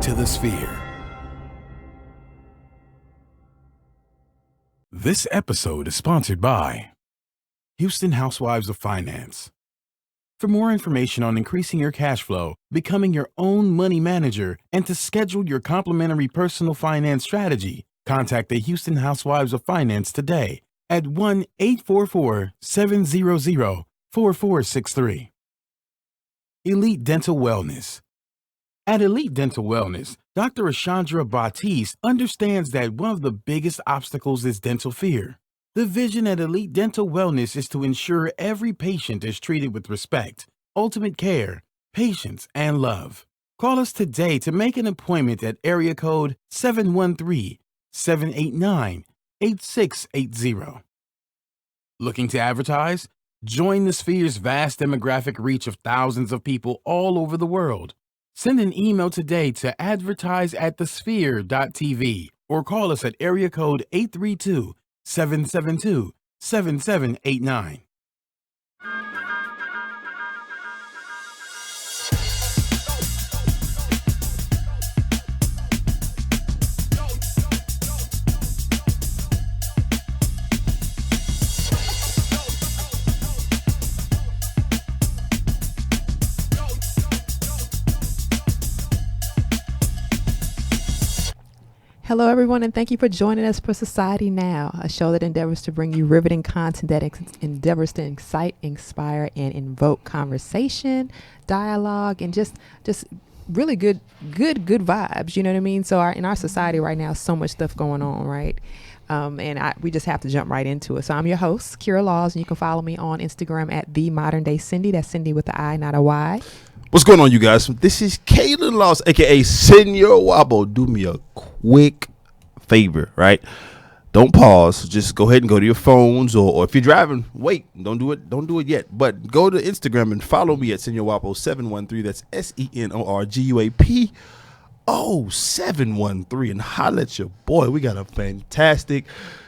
to the Sphere. This episode is sponsored by Houston Housewives of Finance. For more information on increasing your cash flow, becoming your own money manager, and to schedule your complimentary personal finance strategy, contact the Houston Housewives of Finance today at 1-844-700-4463. Elite Dental Wellness. At Elite Dental Wellness, Dr. Ashandra Batiste understands that one of the biggest obstacles is dental fear. The vision at Elite Dental Wellness is to ensure every patient is treated with respect, ultimate care, patience, and love. Call us today to make an appointment at area code 713-789-8680. Looking to advertise? Join the Sphere's vast demographic reach of thousands of people all over the world. Send an email today to advertise@thesphere.tv or call us at area code 832-772-7789. Hello, everyone, and thank you for joining us for Society Now, a show that endeavors to bring you riveting content that endeavors to excite, inspire, and invoke conversation, dialogue, and just really good vibes. You know what I mean? So in our society right now, so much stuff going on, right? We just have to jump right into it. So I'm your host, Kira Laws, and you can follow me on Instagram at The Modern Day Cindy. That's Cindy with the I, not a Y. What's going on, you guys? This is Kayla Laws, aka Senor Wabo. Do me a quick favor, right? Don't pause. Just go ahead and go to your phones, or if you're driving, wait. Don't do it yet. But go to Instagram and follow me at Senor Wabo 713. That's SENORGUAP 0713, and holla at your boy. We got a fantastic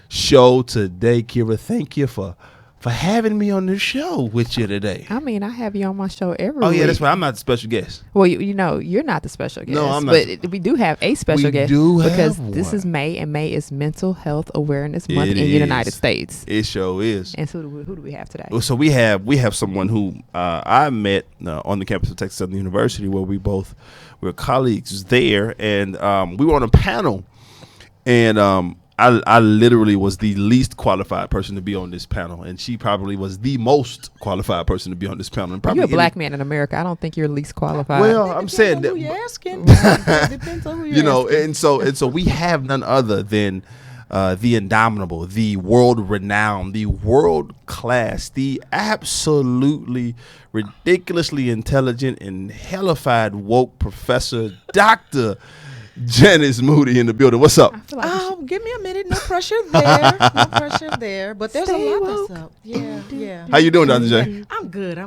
show today, Kira. Thank you for having me on the show with you today. I mean, I have you on my show every week. Oh, yeah, that's right. I'm not the special guest. Well, you know, you're not the special guest. No, I'm not. But we do have a special guest because this is May, and May is Mental Health Awareness Month in the United States. It sure is. And so who do we have today? Well, so we have someone who I met on the campus of Texas Southern University, where we're colleagues there, and we were on a panel, and I literally was the least qualified person to be on this panel, and she probably was the most qualified person to be on this panel. And probably you're a black man in America. I don't think you're least qualified. Well, I'm saying that. Who you're asking. Depends on who you're you know, asking. and so we have none other than the indomitable, the world renowned, the world class, the absolutely ridiculously intelligent and hellified woke professor, Dr. Janice Moody in the building. What's up? Give me a minute. No pressure there. No pressure there. But there's Stay a lot woke. that's up. Yeah. How you doing, Dr. J? I'm good.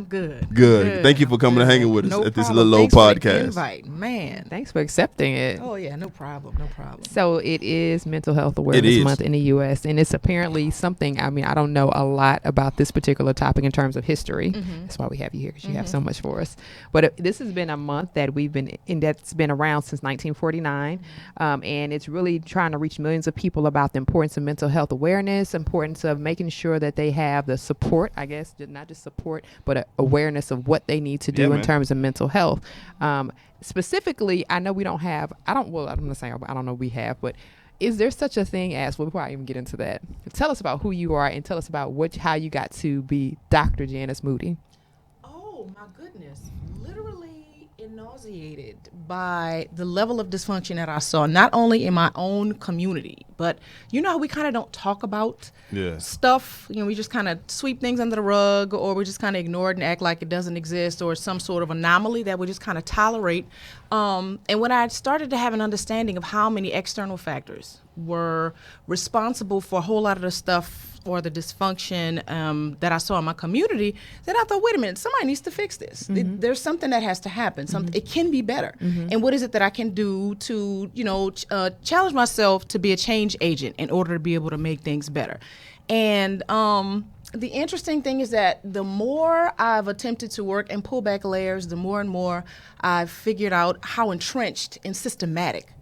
Good. Thank you for coming and hanging with us No at this problem. little old Thanks for the podcast. invite, man. Thanks for accepting it. Oh yeah, no problem. So it is Mental Health Awareness Month in the U.S., and it's apparently something, I mean, I don't know a lot about this particular topic in terms of history. That's why we have you here, because you have so much for us. But this has been a month that that's been around since 1949, and it's really trying to reach millions of people about the importance of mental health awareness, importance of making sure that they have the support, I guess, not just support, but awareness of what they need to do in terms of mental health. Specifically, I know we don't have, I'm going to say, I don't know we have, but is there such a thing as, well, before I even get into that, tell us about who you are and tell us about how you got to be Dr. Janice Moody. Oh my goodness. Literally nauseated by the level of dysfunction that I saw, not only in my own community, but you know how we kind of don't talk about stuff, you know, we just kind of sweep things under the rug, or we just kind of ignore it and act like it doesn't exist, or some sort of anomaly that we just kind of tolerate. And when I started to have an understanding of how many external factors were responsible for a whole lot of the stuff or the dysfunction that I saw in my community, then I thought, wait a minute, somebody needs to fix this. There's something that has to happen. It can be better. And what is it that I can do to, challenge myself to be a change agent in order to be able to make things better? And The interesting thing is that the more I've attempted to work and pull back layers, the more and more I've figured out how entrenched and systematic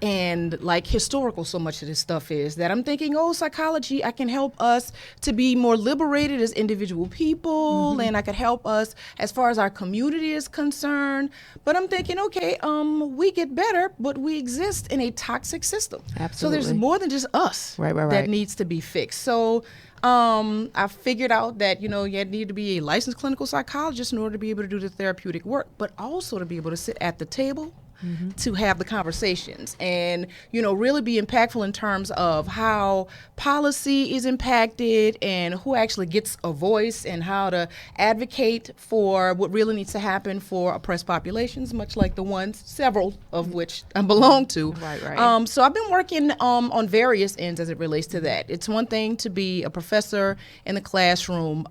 and like historical so much of this stuff is, that I'm thinking, oh, psychology, I can help us to be more liberated as individual people, and I could help us as far as our community is concerned. But I'm thinking, okay, we get better, but we exist in a toxic system. Absolutely. So there's more than just us that needs to be fixed. So I figured out that, you need to be a licensed clinical psychologist in order to be able to do the therapeutic work, but also to be able to sit at the table to have the conversations and, really be impactful in terms of how policy is impacted and who actually gets a voice and how to advocate for what really needs to happen for oppressed populations, much like the ones, several of which I belong to. Right. So I've been working on various ends as it relates to that. It's one thing to be a professor in the classroom,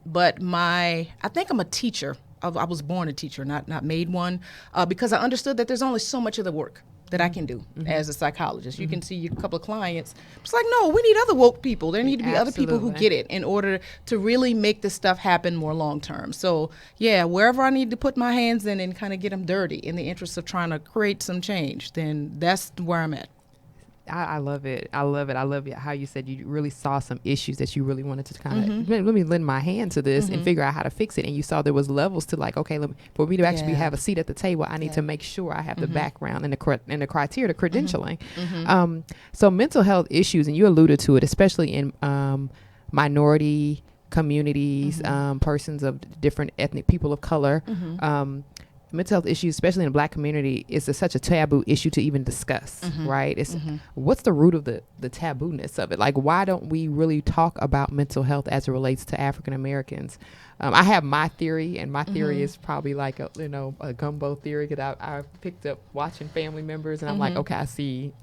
but I think I'm a teacher. I was born a teacher, not made one, because I understood that there's only so much of the work that I can do as a psychologist. You can see a couple of clients. It's like, no, we need other woke people. There need to be other people who get it in order to really make this stuff happen more long term. So, yeah, wherever I need to put my hands in and kind of get them dirty in the interest of trying to create some change, then that's where I'm at. I love it. I love it. How you said you really saw some issues that you really wanted to kind of let me lend my hand to this and figure out how to fix it. And you saw there was levels to like, okay, for me to actually have a seat at the table, I need to make sure I have the background and the criteria, the credentialing. So mental health issues, and you alluded to it, especially in minority communities, persons of different ethnic people of color. Mental health issues, especially in the Black community, is such a taboo issue to even discuss, right? It's what's the root of the taboo-ness of it? Like, why don't we really talk about mental health as it relates to African Americans? I have my theory, and my theory is probably like a gumbo theory, because I picked up watching family members, and I'm like, okay, I see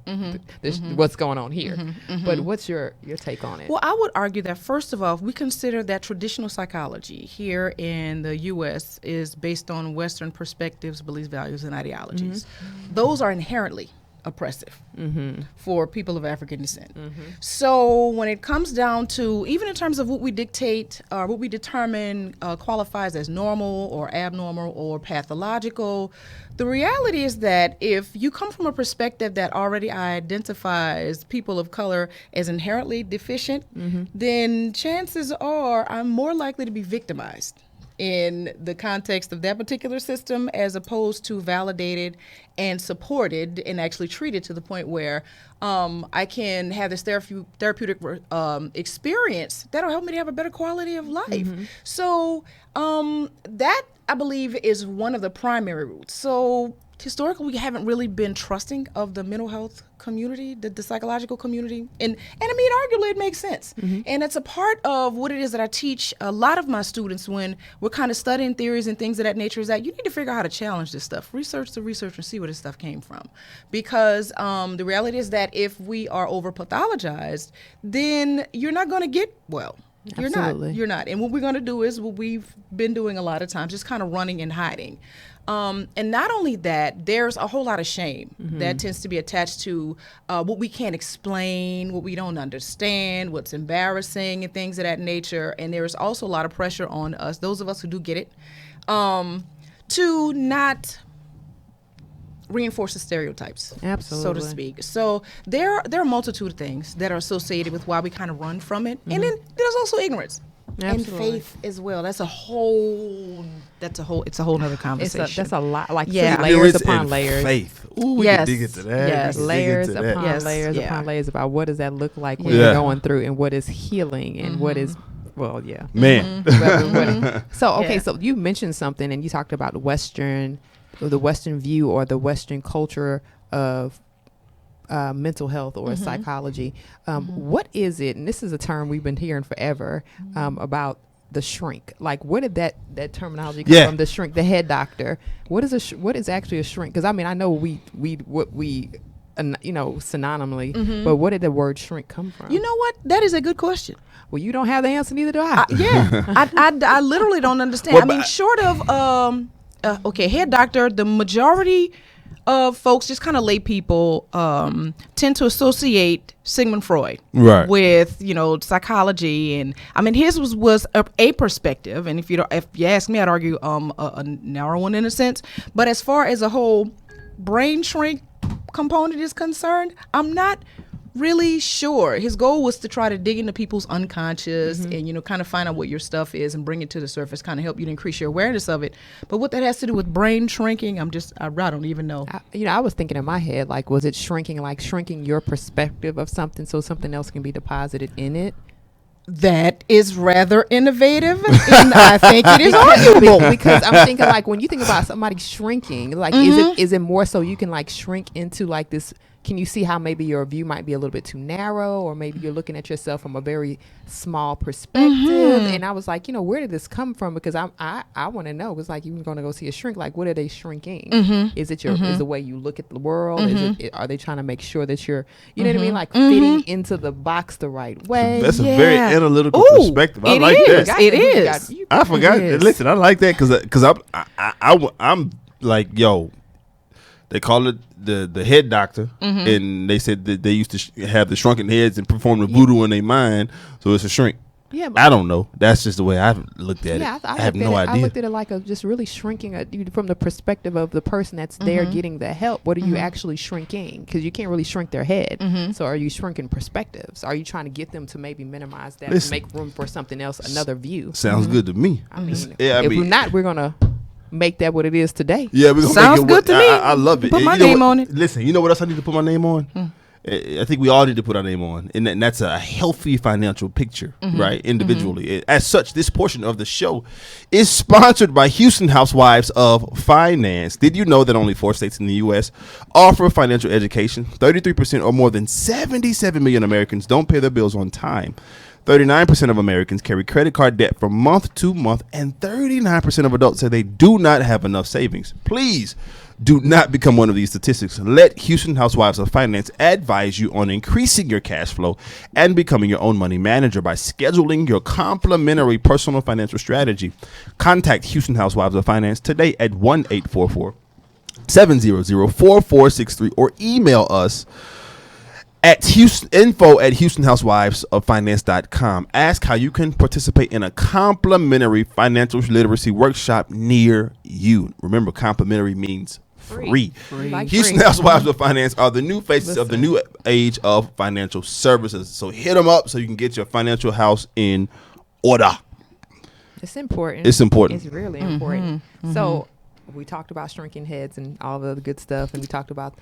this, what's going on here. But what's your take on it? Well, I would argue that, first of all, if we consider that traditional psychology here in the U.S. is based on Western perspectives, beliefs, values, and ideologies, those are inherently oppressive for people of African descent. So when it comes down to, even in terms of what we dictate or what we determine qualifies as normal or abnormal or pathological, the reality is that if you come from a perspective that already identifies people of color as inherently deficient, then chances are I'm more likely to be victimized in the context of that particular system, as opposed to validated and supported and actually treated to the point where I can have this therapeutic experience that'll help me to have a better quality of life. So that, I believe, is one of the primary roots. So historically, we haven't really been trusting of the mental health community, the psychological community. And I mean, arguably it makes sense. And it's a part of what it is that I teach a lot of my students when we're kind of studying theories and things of that nature, is that you need to figure out how to challenge this stuff. Research the research and see where this stuff came from. Because the reality is that if we are over-pathologized, then you're not going to get well. You're not. And what we're going to do is what we've been doing a lot of times, just kind of running and hiding. And not only that, there's a whole lot of shame that tends to be attached to what we can't explain, what we don't understand, what's embarrassing, and things of that nature. And there's also a lot of pressure on us, those of us who do get it, to not reinforce the stereotypes, so to speak. So there are a multitude of things that are associated with why we kind of run from it. And then there's also ignorance. And faith as well. It's a whole nother conversation. That's a lot. Like layers upon layers. Faith. Ooh, we can dig into that. Yes. Layers upon layers upon layers about what does that look like when you're going through, and what is healing, and what is, man. So so you mentioned something, and you talked about the Western view or the Western culture of mental health or psychology. What is it? And this is a term we've been hearing forever about the shrink. Like, where did that terminology come from? The shrink, the head doctor. What is actually a shrink? Because I mean, I know we synonymly, but where did the word shrink come from? You know what? That is a good question. Well, you don't have the answer, neither do I. I literally don't understand. Short of head doctor, the majority of folks, just kind of lay people, tend to associate Sigmund Freud with, psychology. And I mean, his was a perspective. And if you ask me, I'd argue a narrow one in a sense. But as far as a whole brain shrink component is concerned, I'm not really sure. His goal was to try to dig into people's unconscious and, kind of find out what your stuff is and bring it to the surface, kind of help you to increase your awareness of it. But what that has to do with brain shrinking, I don't even know. I was thinking in my head, like, was it shrinking your perspective of something so something else can be deposited in it? That is rather innovative, and I think it is arguable. Because I'm thinking, like, when you think about somebody shrinking, like, is it more so you can, like, shrink into, like, this? Can you see how maybe your view might be a little bit too narrow, or maybe you're looking at yourself from a very small perspective? And I was like, where did this come from? Because I want to know. It was like, you're going to go see a shrink. Like, what are they shrinking? Is it is the way you look at the world? Are they trying to make sure that you're, you know what I mean? Like fitting into the box the right way. That's a very analytical perspective. I like that. It is. I forgot. Listen, I like that because I'm like, yo, they call it the head doctor, and they said that they used to have the shrunken heads and perform the voodoo in their mind, so it's a shrink. Yeah, I don't know. That's just the way I've looked at it. I have no idea. I looked at it like just really shrinking from the perspective of the person that's there getting the help. What are you actually shrinking? Because you can't really shrink their head. So are you shrinking perspectives? Are you trying to get them to maybe minimize that and make room for something else, another view? Sounds good to me. I mean, if we're not, we're going to make that what it is today. Yeah, we're gonna sounds make it good to me. I love it. Put my name on it. Listen, you know what else I need to put my name on? I think we all need to put our name on, and that's a healthy financial picture, right? Individually. As such, this portion of the show is sponsored by Houston Housewives of Finance. Did you know that only 4 states in the U.S. offer financial education? 33% or more than 77 million Americans don't pay their bills on time. 39% of Americans carry credit card debt from month to month, and 39% of adults say they do not have enough savings. Please do not become one of these statistics. Let Houston Housewives of Finance advise you on increasing your cash flow and becoming your own money manager by scheduling your complimentary personal financial strategy. Contact Houston Housewives of Finance today at 1-844-700-4463 or email us at info@HoustonHousewivesOfFinance.com. Ask how you can participate in a complimentary financial literacy workshop near you. Remember, complimentary means free. Like Houston Housewives of Finance are the new faces of the new age of financial services. So hit them up so you can get your financial house in order. It's important. It's important. It's really important. So we talked about shrinking heads and all the good stuff, and we talked about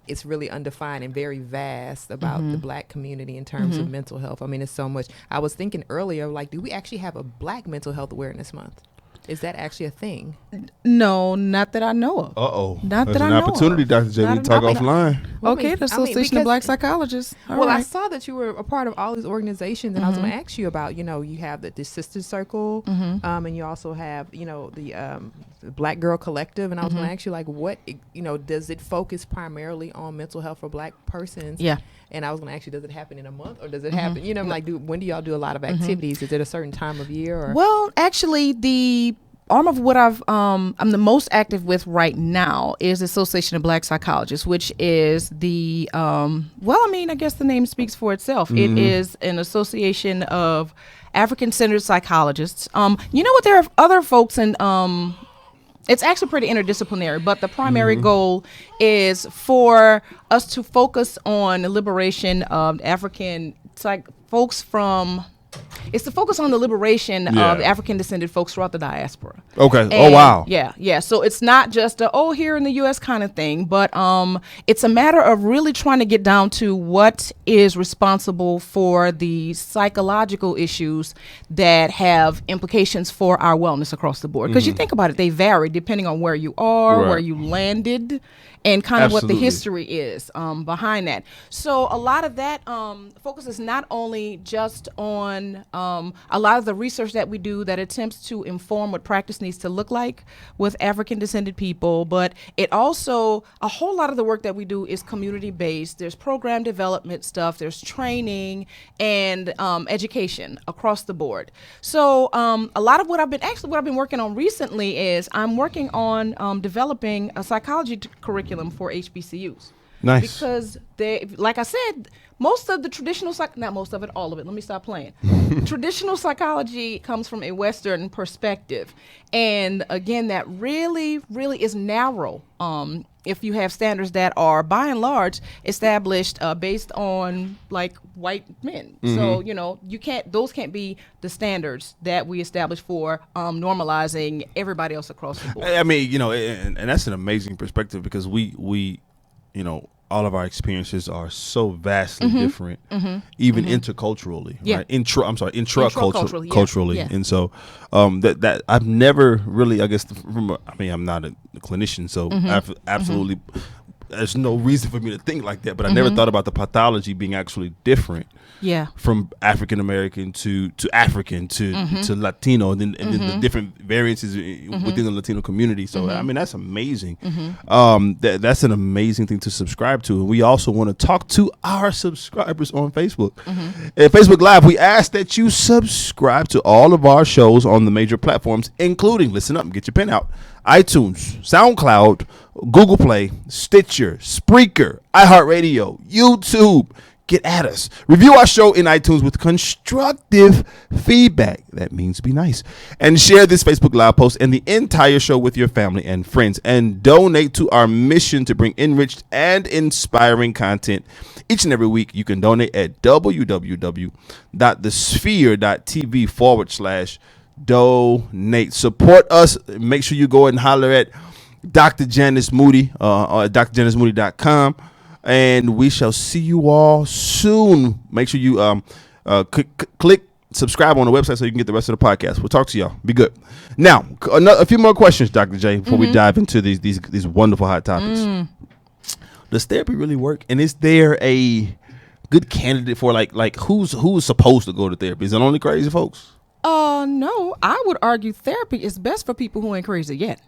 it's really undefined and very vast about the Black community in terms of mental health. I mean, it's so much. I was thinking earlier, like, do we actually have a Black Mental Health Awareness Month? Is that actually a thing? No, not that I know of. Not There's that an I know opportunity, of. Dr. J. We can talk offline. Okay, the Association of Black Psychologists. I saw that you were a part of all these organizations, and I was going to ask you about, you have the Sister Circle, and you also have, the Black Girl Collective, and I was going to ask you, like, what, does it focus primarily on mental health for Black persons? Yeah. And I was going to ask you, does it happen in a month, or does it happen, when do y'all do a lot of activities? Is it a certain time of year? Or? Well, actually, the arm of what I'm the most active with right now is the Association of Black Psychologists, which is I guess the name speaks for itself. It is an association of African-centered psychologists. You know what? There are other folks in it's actually pretty interdisciplinary, but the primary goal is for us to focus on the liberation of African folks from. It's to focus on the liberation of African descended folks throughout the diaspora. Okay. And wow. Yeah. So it's not just here in the U.S. kind of thing, but it's a matter of really trying to get down to what is responsible for the psychological issues that have implications for our wellness across the board. Because you think about it, they vary depending on where you are, where you landed, and kind of what the history is behind that. So a lot of that focuses not only just on a lot of the research that we do that attempts to inform what practice needs to look like with African descended people, but it also, a whole lot of the work that we do is community based. There's program development stuff, there's training and education across the board. So a lot of what I've been working on recently is I'm working on developing a psychology curriculum curriculum for HBCUs. Nice. Because they, like I said, most of the traditional not most of it, all of it. Let me stop playing. Traditional psychology comes from a Western perspective, and again, that really, really is narrow. If you have standards that are by and large established based on like white men, so those can't be the standards that we establish for normalizing everybody else across the board. I mean, and that's an amazing perspective because we all of our experiences are so vastly different, even interculturally, right? Intraculturally. Yeah. And so that I've never really, I guess, I'm not a clinician, so absolutely, there's no reason for me to think like that. But I never thought about the pathology being actually different. Yeah. From African American to African to Latino, and then the different variances within the Latino community. So I mean, that's amazing. That's an amazing thing to subscribe to. And we also want to talk to our subscribers on Facebook. At Facebook Live, we ask that you subscribe to all of our shows on the major platforms, including, listen up, get your pen out, iTunes, SoundCloud, Google Play, Stitcher, Spreaker, iHeartRadio, YouTube. Get at us. Review our show in iTunes with constructive feedback. That means be nice. And share this Facebook Live post and the entire show with your family and friends. And donate to our mission to bring enriched and inspiring content each and every week. You can donate at www.thesphere.tv/donate. Support us. Make sure you go and holler at Dr. Janice Moody or at drjanicemoody.com. And we shall see you all soon. Make sure you click subscribe on the website so you can get the rest of the podcast. We'll talk to y'all. Be good. Now, a few more questions, Dr. J, before we dive into these wonderful hot topics. Does therapy really work? And is there a good candidate for like who's supposed to go to therapy? Is it only crazy folks? No. I would argue therapy is best for people who ain't crazy yet.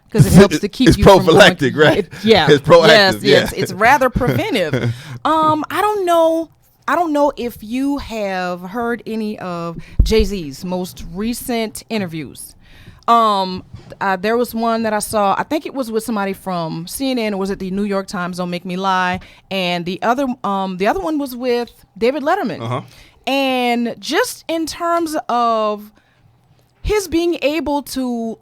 Because it helps to keep it's you prophylactic, from going, right? It's proactive. Yes, it's rather preventive. I don't know if you have heard any of Jay-Z's most recent interviews. There was one that I saw. I think it was with somebody from CNN, or was it the New York Times? Don't make me lie. And the other one was with David Letterman. And just in terms of his being able to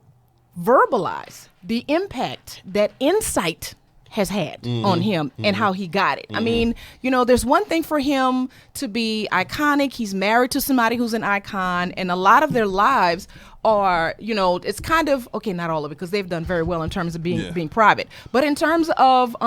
verbalize the impact that insight has had on him and how he got it. I mean, there's one thing for him to be iconic. He's married to somebody who's an icon, and a lot of their lives are, it's kind of, okay, not all of it, because they've done very well in terms of being private. But in terms of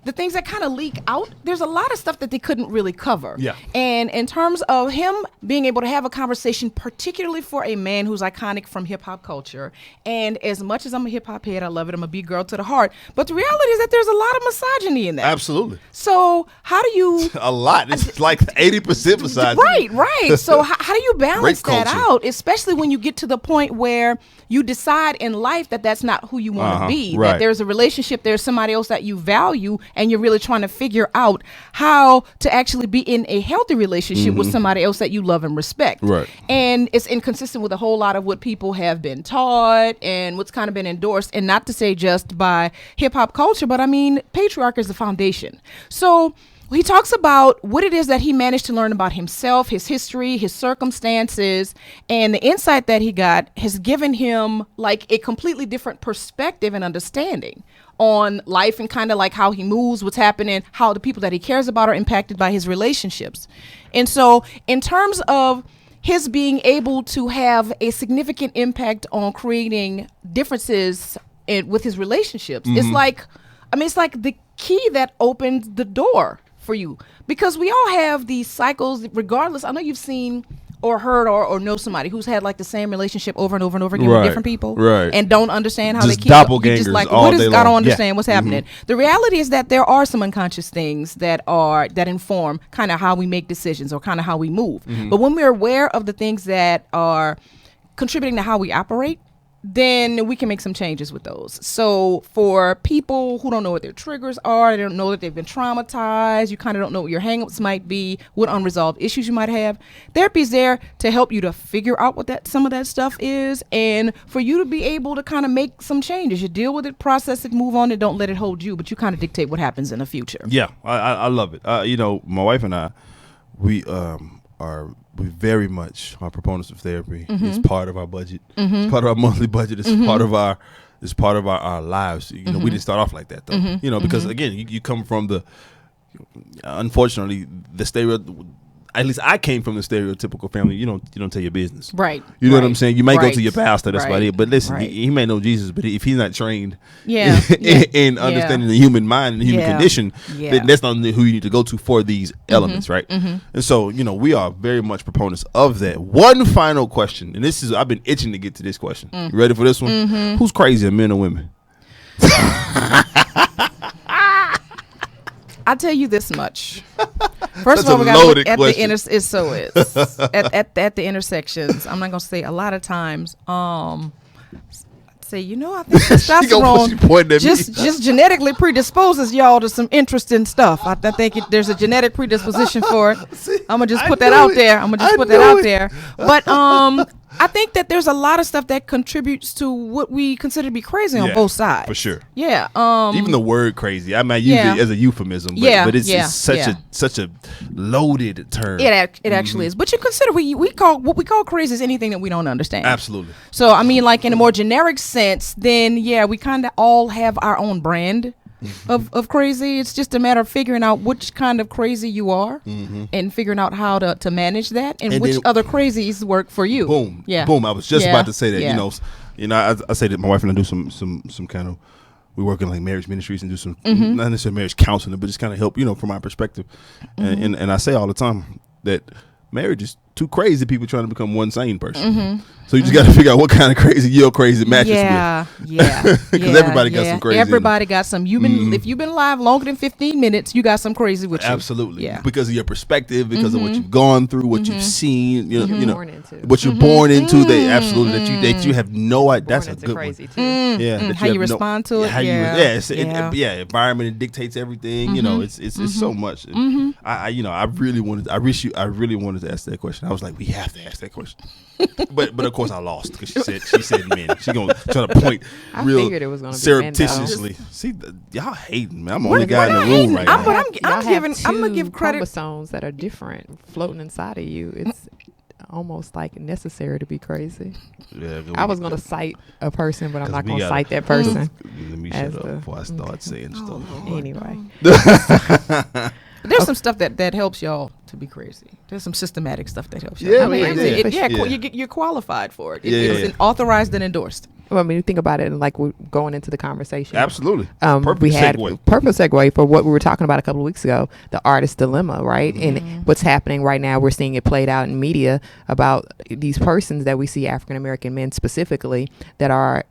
the things that kind of leak out, there's a lot of stuff that they couldn't really cover. Yeah. And in terms of him being able to have a conversation, particularly for a man who's iconic from hip hop culture, and as much as I'm a hip hop head, I love it. I'm a big girl to the heart. But the reality is that there's a lot of misogyny in that. Absolutely. So how do you... a lot. It's like 80% misogyny. Right. So how do you balance that out, especially when you get to the point where you decide in life that that's not who you want to be, that there's a relationship, there's somebody else that you value, and you're really trying to figure out how to actually be in a healthy relationship with somebody else that you love and respect. Right. And it's inconsistent with a whole lot of what people have been taught and what's kind of been endorsed, and not to say just by hip hop culture, but I mean, patriarchy is the foundation. So he talks about what it is that he managed to learn about himself, his history, his circumstances, and the insight that he got has given him like a completely different perspective and understanding on life, and kind of like how he moves, what's happening, how the people that he cares about are impacted by his relationships. And so in terms of his being able to have a significant impact on creating differences with his relationships, it's like the key that opened the door for you, because we all have these cycles regardless. I know you've seen or heard or know somebody who's had like the same relationship over and over and over again with different people, and don't understand how just they keep doppelgangers just like, all day long. I don't understand what's happening. The reality is that there are some unconscious things that inform kind of how we make decisions or kind of how we move. But when we're aware of the things that are contributing to how we operate, then we can make some changes with those. So for people who don't know what their triggers are, they don't know that they've been traumatized, you kind of don't know what your hangups might be, what unresolved issues you might have, therapy is there to help you to figure out what some of that stuff is, and for you to be able to kind of make some changes. You deal with it, process it, move on, and don't let it hold you, but you kind of dictate what happens in the future. Yeah, I love it. My wife and I, we very much are proponents of therapy. It's part of our budget. It's part of our monthly budget. It's part of our lives. We didn't start off like that though. Because again, you come from unfortunately the stereo. At least I came from the stereotypical family. You don't tell your business, right? You know what I'm saying. You might go to your pastor. That's about it. But listen, Right. he may know Jesus, but if he's not trained, in understanding the human mind and the human condition, then that's not who you need to go to for these elements, right? And so, we are very much proponents of that. One final question, and I've been itching to get to this question. You ready for this one? Who's crazier, men or women? I'll tell you this much. First of all, we got to look at the at the intersections. I'm not gonna say a lot of times. I think testosterone just genetically predisposes y'all to some interesting stuff. I think there's a genetic predisposition for it. I'm gonna just put that out there. But I think that there's a lot of stuff that contributes to what we consider to be crazy on both sides. For sure. Yeah. Even the word crazy, I might use it as a euphemism, but it's such a loaded term. It actually is. But you consider what we call crazy is anything that we don't understand. Absolutely. So I mean, like in a more generic sense, then we kind of all have our own brand of crazy. It's just a matter of figuring out which kind of crazy you are and figuring out how to manage that and which other crazies work for you. Boom. Yeah. Boom. I was just about to say that. Yeah. I say that my wife and I do some kind of, we work in like marriage ministries and do some not necessarily marriage counseling, but just kind of help, from my perspective. And I say all the time that marriage is two crazy people trying to become one sane person. So you just got to figure out what kind of crazy your crazy matches with. Because everybody got some crazy. Everybody got some. If you've been alive longer than 15 minutes, you got some crazy with you. Absolutely. Yeah. Because of your perspective, because of what you've gone through, what you've seen, what you're Mm-hmm. born into. They absolutely that you have no idea. That's a good crazy one. too. Yeah. How you respond to it. Environment dictates everything. It's so much. I really wanted to ask that question. I was like, we have to ask that question. but of course I lost because she said men. She gonna try to point figured it was gonna be surreptitiously. See, y'all hating, man. I'm the only guy in the room right now. I'm gonna give credit. Chromosomes that are different floating inside of you. It's almost like necessary to be crazy. Yeah, I was gonna cite a person, but I'm not gonna cite that person. Let me shut up before I start saying stuff. Anyway. There's some stuff that helps y'all to be crazy. There's some systematic stuff that helps y'all. You're qualified for it. It's authorized and endorsed. Well, I mean, you think about it, and like we're going into the conversation. Absolutely. Perfect segue for what we were talking about a couple of weeks ago, the artist dilemma, right? And what's happening right now, we're seeing it played out in media about these persons that we see, African American men specifically, that are,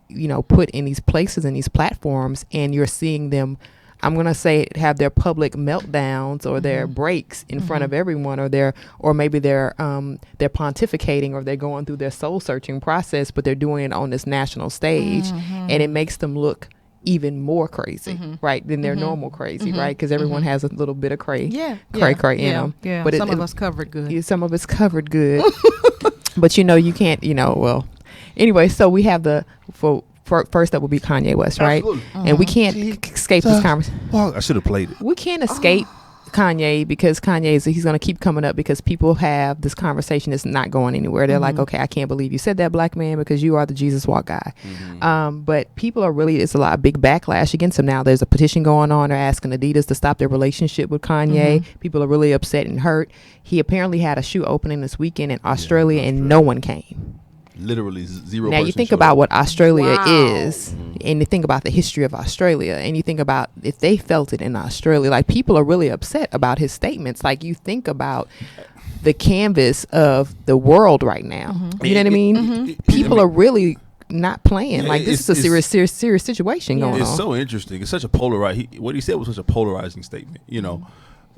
put in these places and these platforms, and you're seeing them, I'm gonna say, have their public meltdowns or their breaks in front of everyone, or maybe they're pontificating, or they're going through their soul searching process, but they're doing it on this national stage, and it makes them look even more crazy, right, than their normal crazy, right? Because everyone has a little bit of cray in them. Yeah. But some of us covered good. Some of us covered good, but you can't. Anyway, so we have first up will be Kanye West, right? And we can't escape this conversation. Well, I should have played it. We can't escape Kanye because he's going to keep coming up because people have this conversation that's not going anywhere. They're like, okay, I can't believe you said that, black man, because you are the Jesus walk guy. But people are it's a lot of big backlash against him now. There's a petition going on. They're asking Adidas to stop their relationship with Kanye. People are really upset and hurt. He apparently had a shoe opening this weekend in Australia and no one came. Literally zero. Now you think about what Australia is, and you think about the history of Australia, and you think about if they felt it in Australia. Like, people are really upset about his statements. Like, you think about the canvas of the world right now. You know what I mean? People are really not playing. Like, this is a serious situation going on. It's so interesting. It's such a what he said was such a polarizing statement.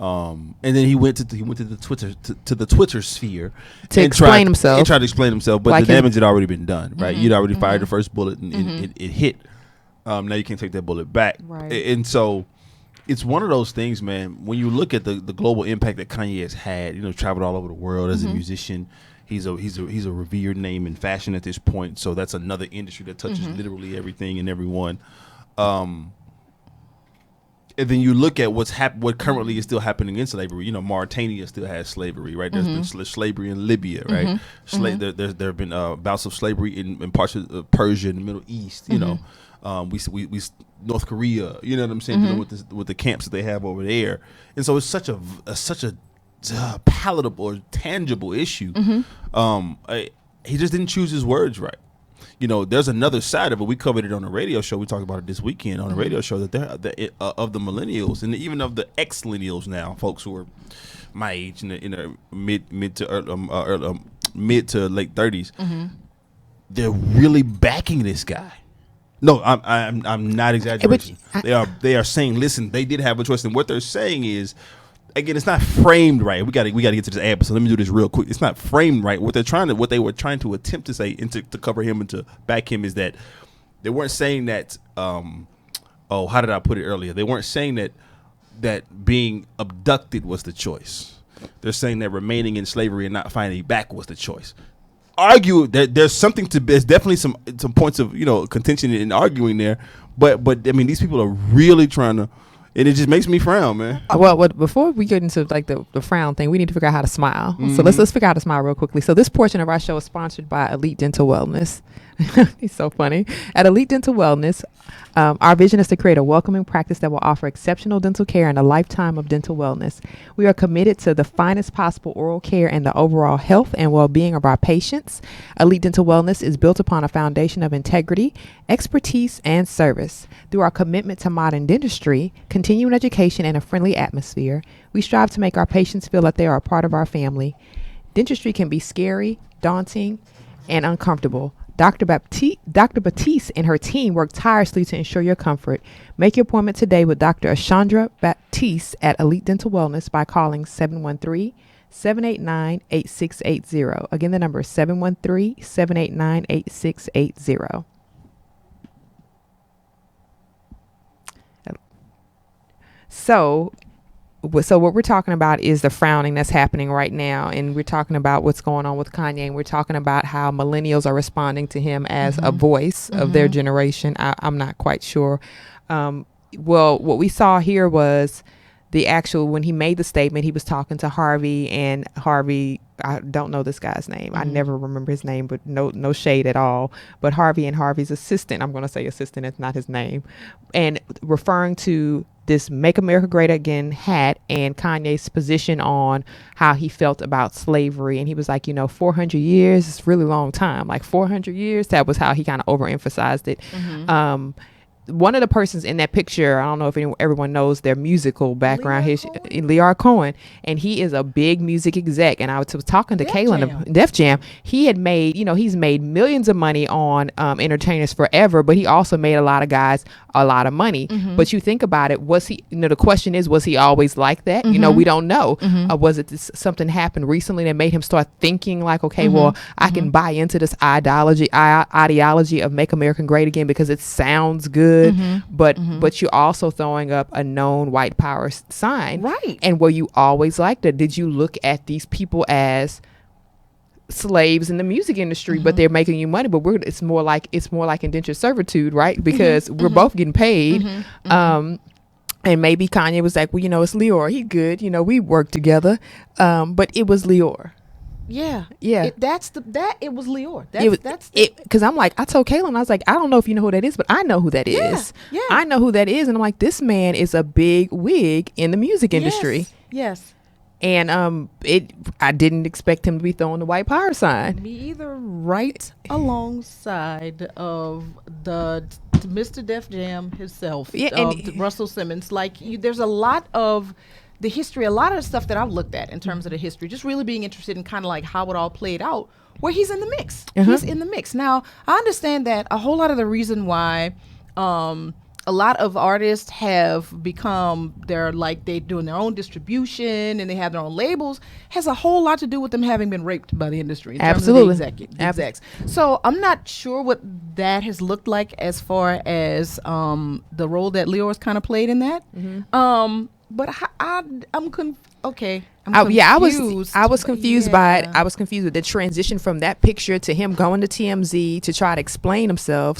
And then he went to the Twitter sphere to explain himself. And tried to explain himself, but like the damage had already been done, right? You'd already fired the first bullet, and it hit. Now you can't take that bullet back, Right. And so it's one of those things, man. When you look at the global impact that Kanye has had, traveled all over the world as a musician. He's a revered name in fashion at this point, so that's another industry that touches literally everything and everyone. And then you look at what currently is still happening in slavery. Mauritania still has slavery, right? There's been slavery in Libya, right? There have been bouts of slavery in parts of Persia and the Middle East. We North Korea. You know what I'm saying? Dealing with the camps that they have over there, and so it's such a palatable or tangible issue. He just didn't choose his words right. There's another side of it. We covered it on a radio show. We talked about it this weekend on a radio show that of the millennials and even of the ex-millennials now, folks who are my age in the mid to late 30s. They're really backing this guy. No, I'm not exaggerating. They are saying, listen, they did have a choice, and what they're saying is, again, it's not framed right. We got to get to this ad, so let me do this real quick. It's not framed right. What they were trying to attempt to say and to cover him and to back him is that they weren't saying that. How did I put it earlier? They weren't saying that being abducted was the choice. They're saying that remaining in slavery and not finding back was the choice. Argue that there's something to. There's definitely some points of contention in arguing there, but I mean these people are really trying to. And it just makes me frown, man. Well, before we get into like the frown thing, we need to figure out how to smile. So let's figure out how to smile real quickly. So this portion of our show is sponsored by Elite Dental Wellness. He's so funny. At Elite Dental Wellness, our vision is to create a welcoming practice that will offer exceptional dental care and a lifetime of dental wellness. We are committed to the finest possible oral care and the overall health and well-being of our patients. Elite Dental Wellness is built upon a foundation of integrity, expertise, and service. Through our commitment to modern dentistry, continuing education, and a friendly atmosphere, we strive to make our patients feel that they are a part of our family. Dentistry can be scary, daunting, and uncomfortable. Dr. Batiste and her team work tirelessly to ensure your comfort. Make your appointment today with Dr. Ashandra Batiste at Elite Dental Wellness by calling 713-789-8680. Again, the number is 713-789-8680. So what we're talking about is the frowning that's happening right now, and we're talking about what's going on with Kanye, and we're talking about how millennials are responding to him as a voice of their generation. I'm not quite sure. Well, what we saw here was the actual, when he made the statement, he was talking to Harvey, and Harvey, I don't know this guy's name. I never remember his name, but no shade at all. But Harvey and Harvey's assistant, I'm going to say assistant, it's not his name, and referring to this Make America Great Again hat and Kanye's position on how he felt about slavery. And he was like, 400 years is a really long time. Like 400 years, that was how he kind of overemphasized it. One of the persons in that picture, I don't know if everyone knows their musical background, Lear Cohen, and he is a big music exec. And I was talking to Kaylin of Def Jam. He had made, he's made millions of money on entertainers forever, but he also made a lot of guys a lot of money. But you think about it, was he, the question is, was he always like that? We don't know. Was it something happened recently that made him start thinking like, okay, well, I can buy into this ideology of Make America Great Again because it sounds good. But you're also throwing up a known white power sign, right? And were you always like that? Did you look at these people as slaves in the music industry, but they're making you money? But it's more like indentured servitude, right? Because we're both getting paid. And maybe Kanye was like, well, it's Leor, he's good, we work together, but it was Leor. Yeah. It was Leor. That's because I'm like, I told Kaylin, I was like, I don't know if you know who that is, but I know who that is. Yeah. I know who that is, and I'm like, this man is a big wig in the music industry. Yes. And I didn't expect him to be throwing the white power sign. Me either. Right alongside of the Mr. Def Jam himself, Russell Simmons. Like, there's a lot of the history, a lot of the stuff that I've looked at in terms of the history, just really being interested in kind of like how it all played out, where he's in the mix. He's in the mix. Now, I understand that a whole lot of the reason why a lot of artists have become, they're doing their own distribution and they have their own labels, has a whole lot to do with them having been raped by the industry in Absolutely. terms of the execs. So I'm not sure what that has looked like as far as the role that Leo has kind of played in that. But I'm confused. I was confused by it. I was confused with the transition from that picture to him going to TMZ to try to explain himself,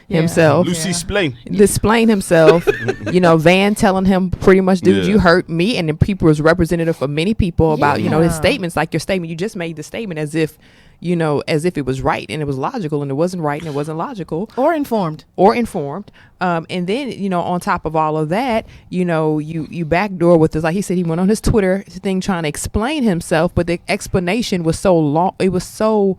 himself. Lucy Splain. Explain himself. Van telling him pretty much, dude, you hurt me, and then people was representative for many people about his statements, like your statement. You just made the statement as if it was right and it was logical, and it wasn't right and it wasn't logical or informed. And then, on top of all of that, you backdoor with this. Like he said, he went on his Twitter thing trying to explain himself, but the explanation was so long. It was so,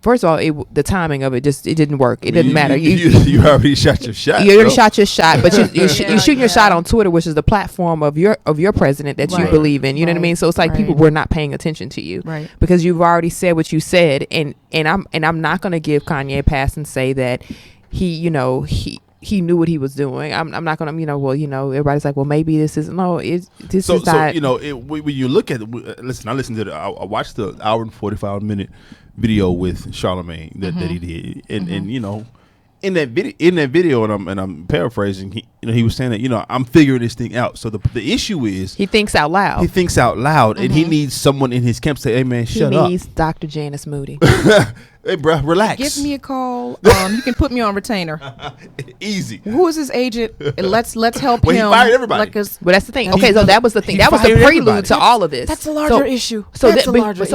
first of all, the timing of it didn't work. It didn't matter. You already shot your shot. You already shot your shot, but you're shooting your shot on Twitter, which is the platform of your president that you believe in. You know what I mean? So it's like people were not paying attention to you, because you've already said what you said, and I'm not going to give Kanye a pass and say that he knew what he was doing. I'm not going to, everybody's like, well, maybe this is not. When you look at it, listen, I watched the hour and 45-minute video with Charlamagne that he did, and in that video, and I'm paraphrasing, he was saying that I'm figuring this thing out. So the issue is he thinks out loud. And he needs someone in his camp to say, "Hey man, shut up." He needs Dr. Janice Moody. Hey, bro, relax. Give me a call. You can put me on retainer. Easy. Who is his agent? And let's help him. He fired everybody. Well, that's the thing. Okay, so that was the thing. That was the prelude to all of this. That's a larger issue. So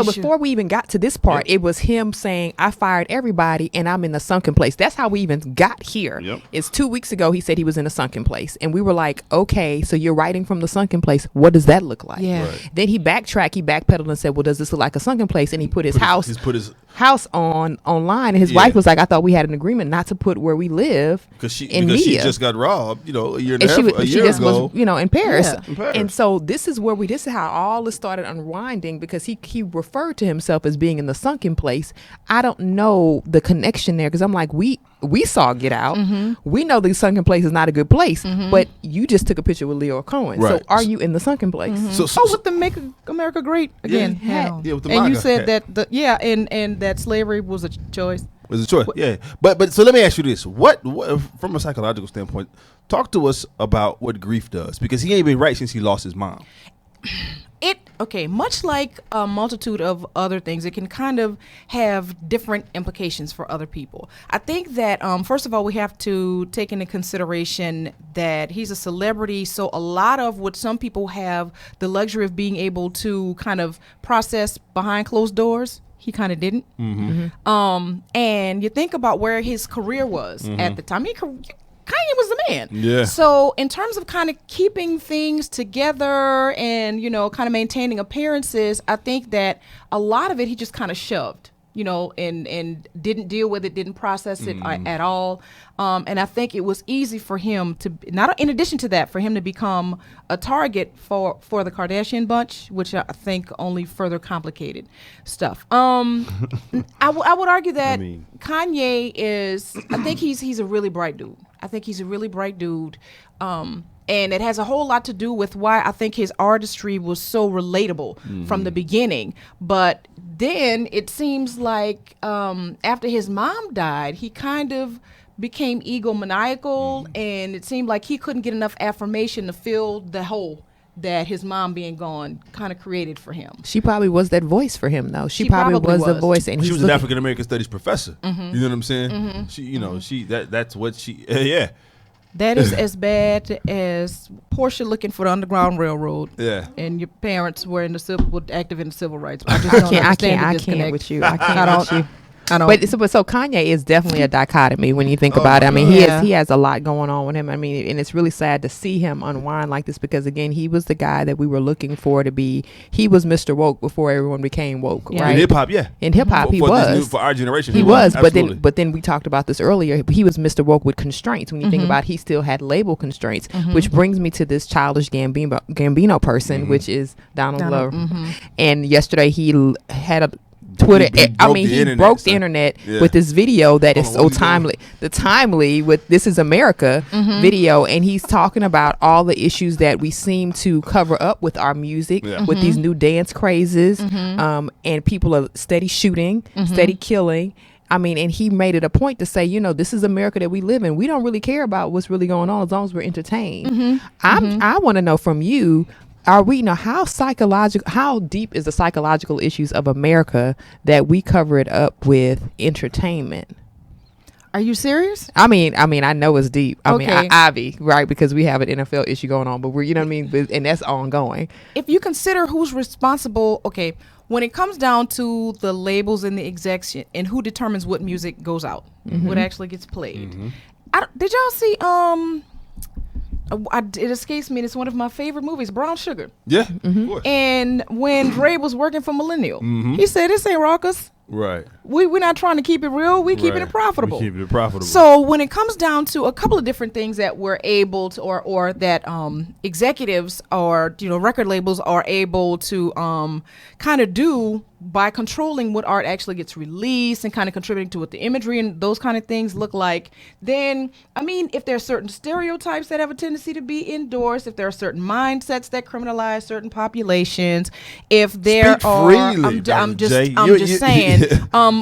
before we even got to this part, it was him saying, "I fired everybody, and I'm in the sunken place." That's how we even got here. Yep. It's 2 weeks ago he said he was in a sunken place, and we were like, "Okay, so you're writing from the sunken place. What does that look like?" Yeah. Right. Then he backpedaled and said, "Well, does this look like a sunken place?" And he put his house online, and his wife was like, "I thought we had an agreement not to put where we live because she just got robbed, a year ago. Was, in Paris." Yeah. In Paris. And so this is how all this started unwinding, because he referred to himself as being in the sunken place. I don't know the connection there, because I'm like, we saw Get Out. We know the sunken place is not a good place, but you just took a picture with Leo Cohen. Right. So are you in the sunken place? So with the Make America Great Again hat. Yeah, with the and MAGA you said hat. and that slavery was a choice. It was a choice, yeah. But so let me ask you this: what from a psychological standpoint, talk to us about what grief does, because he ain't been right since he lost his mom. Much like a multitude of other things, it can kind of have different implications for other people. I think that, first of all, we have to take into consideration that he's a celebrity, so a lot of what some people have the luxury of being able to kind of process behind closed doors, he kind of didn't. And you think about where his career was at the time. Kanye was the man. Yeah. So in terms of kind of keeping things together and, kind of maintaining appearances, I think that a lot of it he just kind of shoved, and didn't deal with it, didn't process it at all. And I think it was easy for him to, not in addition to that, for him to become a target for the Kardashian bunch, which I think only further complicated stuff. I would argue that Kanye is, I think he's a really bright dude. And it has a whole lot to do with why I think his artistry was so relatable from the beginning. But then it seems like after his mom died, he kind of became egomaniacal, and it seemed like he couldn't get enough affirmation to fill the hole that his mom being gone kind of created for him. She probably was that voice for him, though. She probably was the voice, and she was an African American studies professor. You know what I'm saying? She, that's what she. Yeah. That is as bad as Portia looking for the Underground Railroad. Yeah. And your parents were active in the civil rights. I can't with you. I can't with you. But so Kanye is definitely a dichotomy when you think about it. I mean, he has a lot going on with him. I mean, and it's really sad to see him unwind like this, because again, he was the guy that we were looking for to be. He was Mr. Woke before everyone became woke, right? In hip hop, yeah. In hip hop, he was for our generation. He was, but then we talked about this earlier. He was Mr. Woke with constraints. When you think about, he still had label constraints, which brings me to this Childish Gambino person, which is Donald Glover. And yesterday he had a Twitter. He broke the internet with this video that is so timely. The timely with "This Is America" video, and he's talking about all the issues that we seem to cover up with our music, with these new dance crazes, and people are steady shooting, steady killing. I mean, and he made it a point to say, this is America that we live in. We don't really care about what's really going on as long as we're entertained. I want to know from you, how deep is the psychological issues of America that we cover it up with entertainment? Are you serious? I mean, I know it's deep. Okay. Ivy, right? Because we have an NFL issue going on, but we're, you know what I mean? And that's ongoing. If you consider who's responsible, when it comes down to the labels and the execs and who determines what music goes out, what actually gets played. Did y'all see, it escapes me, and it's one of my favorite movies, Brown Sugar. Yeah, of course. And when Dre was working for Millennial, he said, this ain't rockers. Right. We're not trying to keep it real. We're keeping it profitable. We're keeping it profitable. So when it comes down to a couple of different things that we're able to, or that executives or record labels are able to kind of do by controlling what art actually gets released and kind of contributing to what the imagery and those kind of things look like, then if there are certain stereotypes that have a tendency to be endorsed, if there are certain mindsets that criminalize certain populations, if there I'm just saying,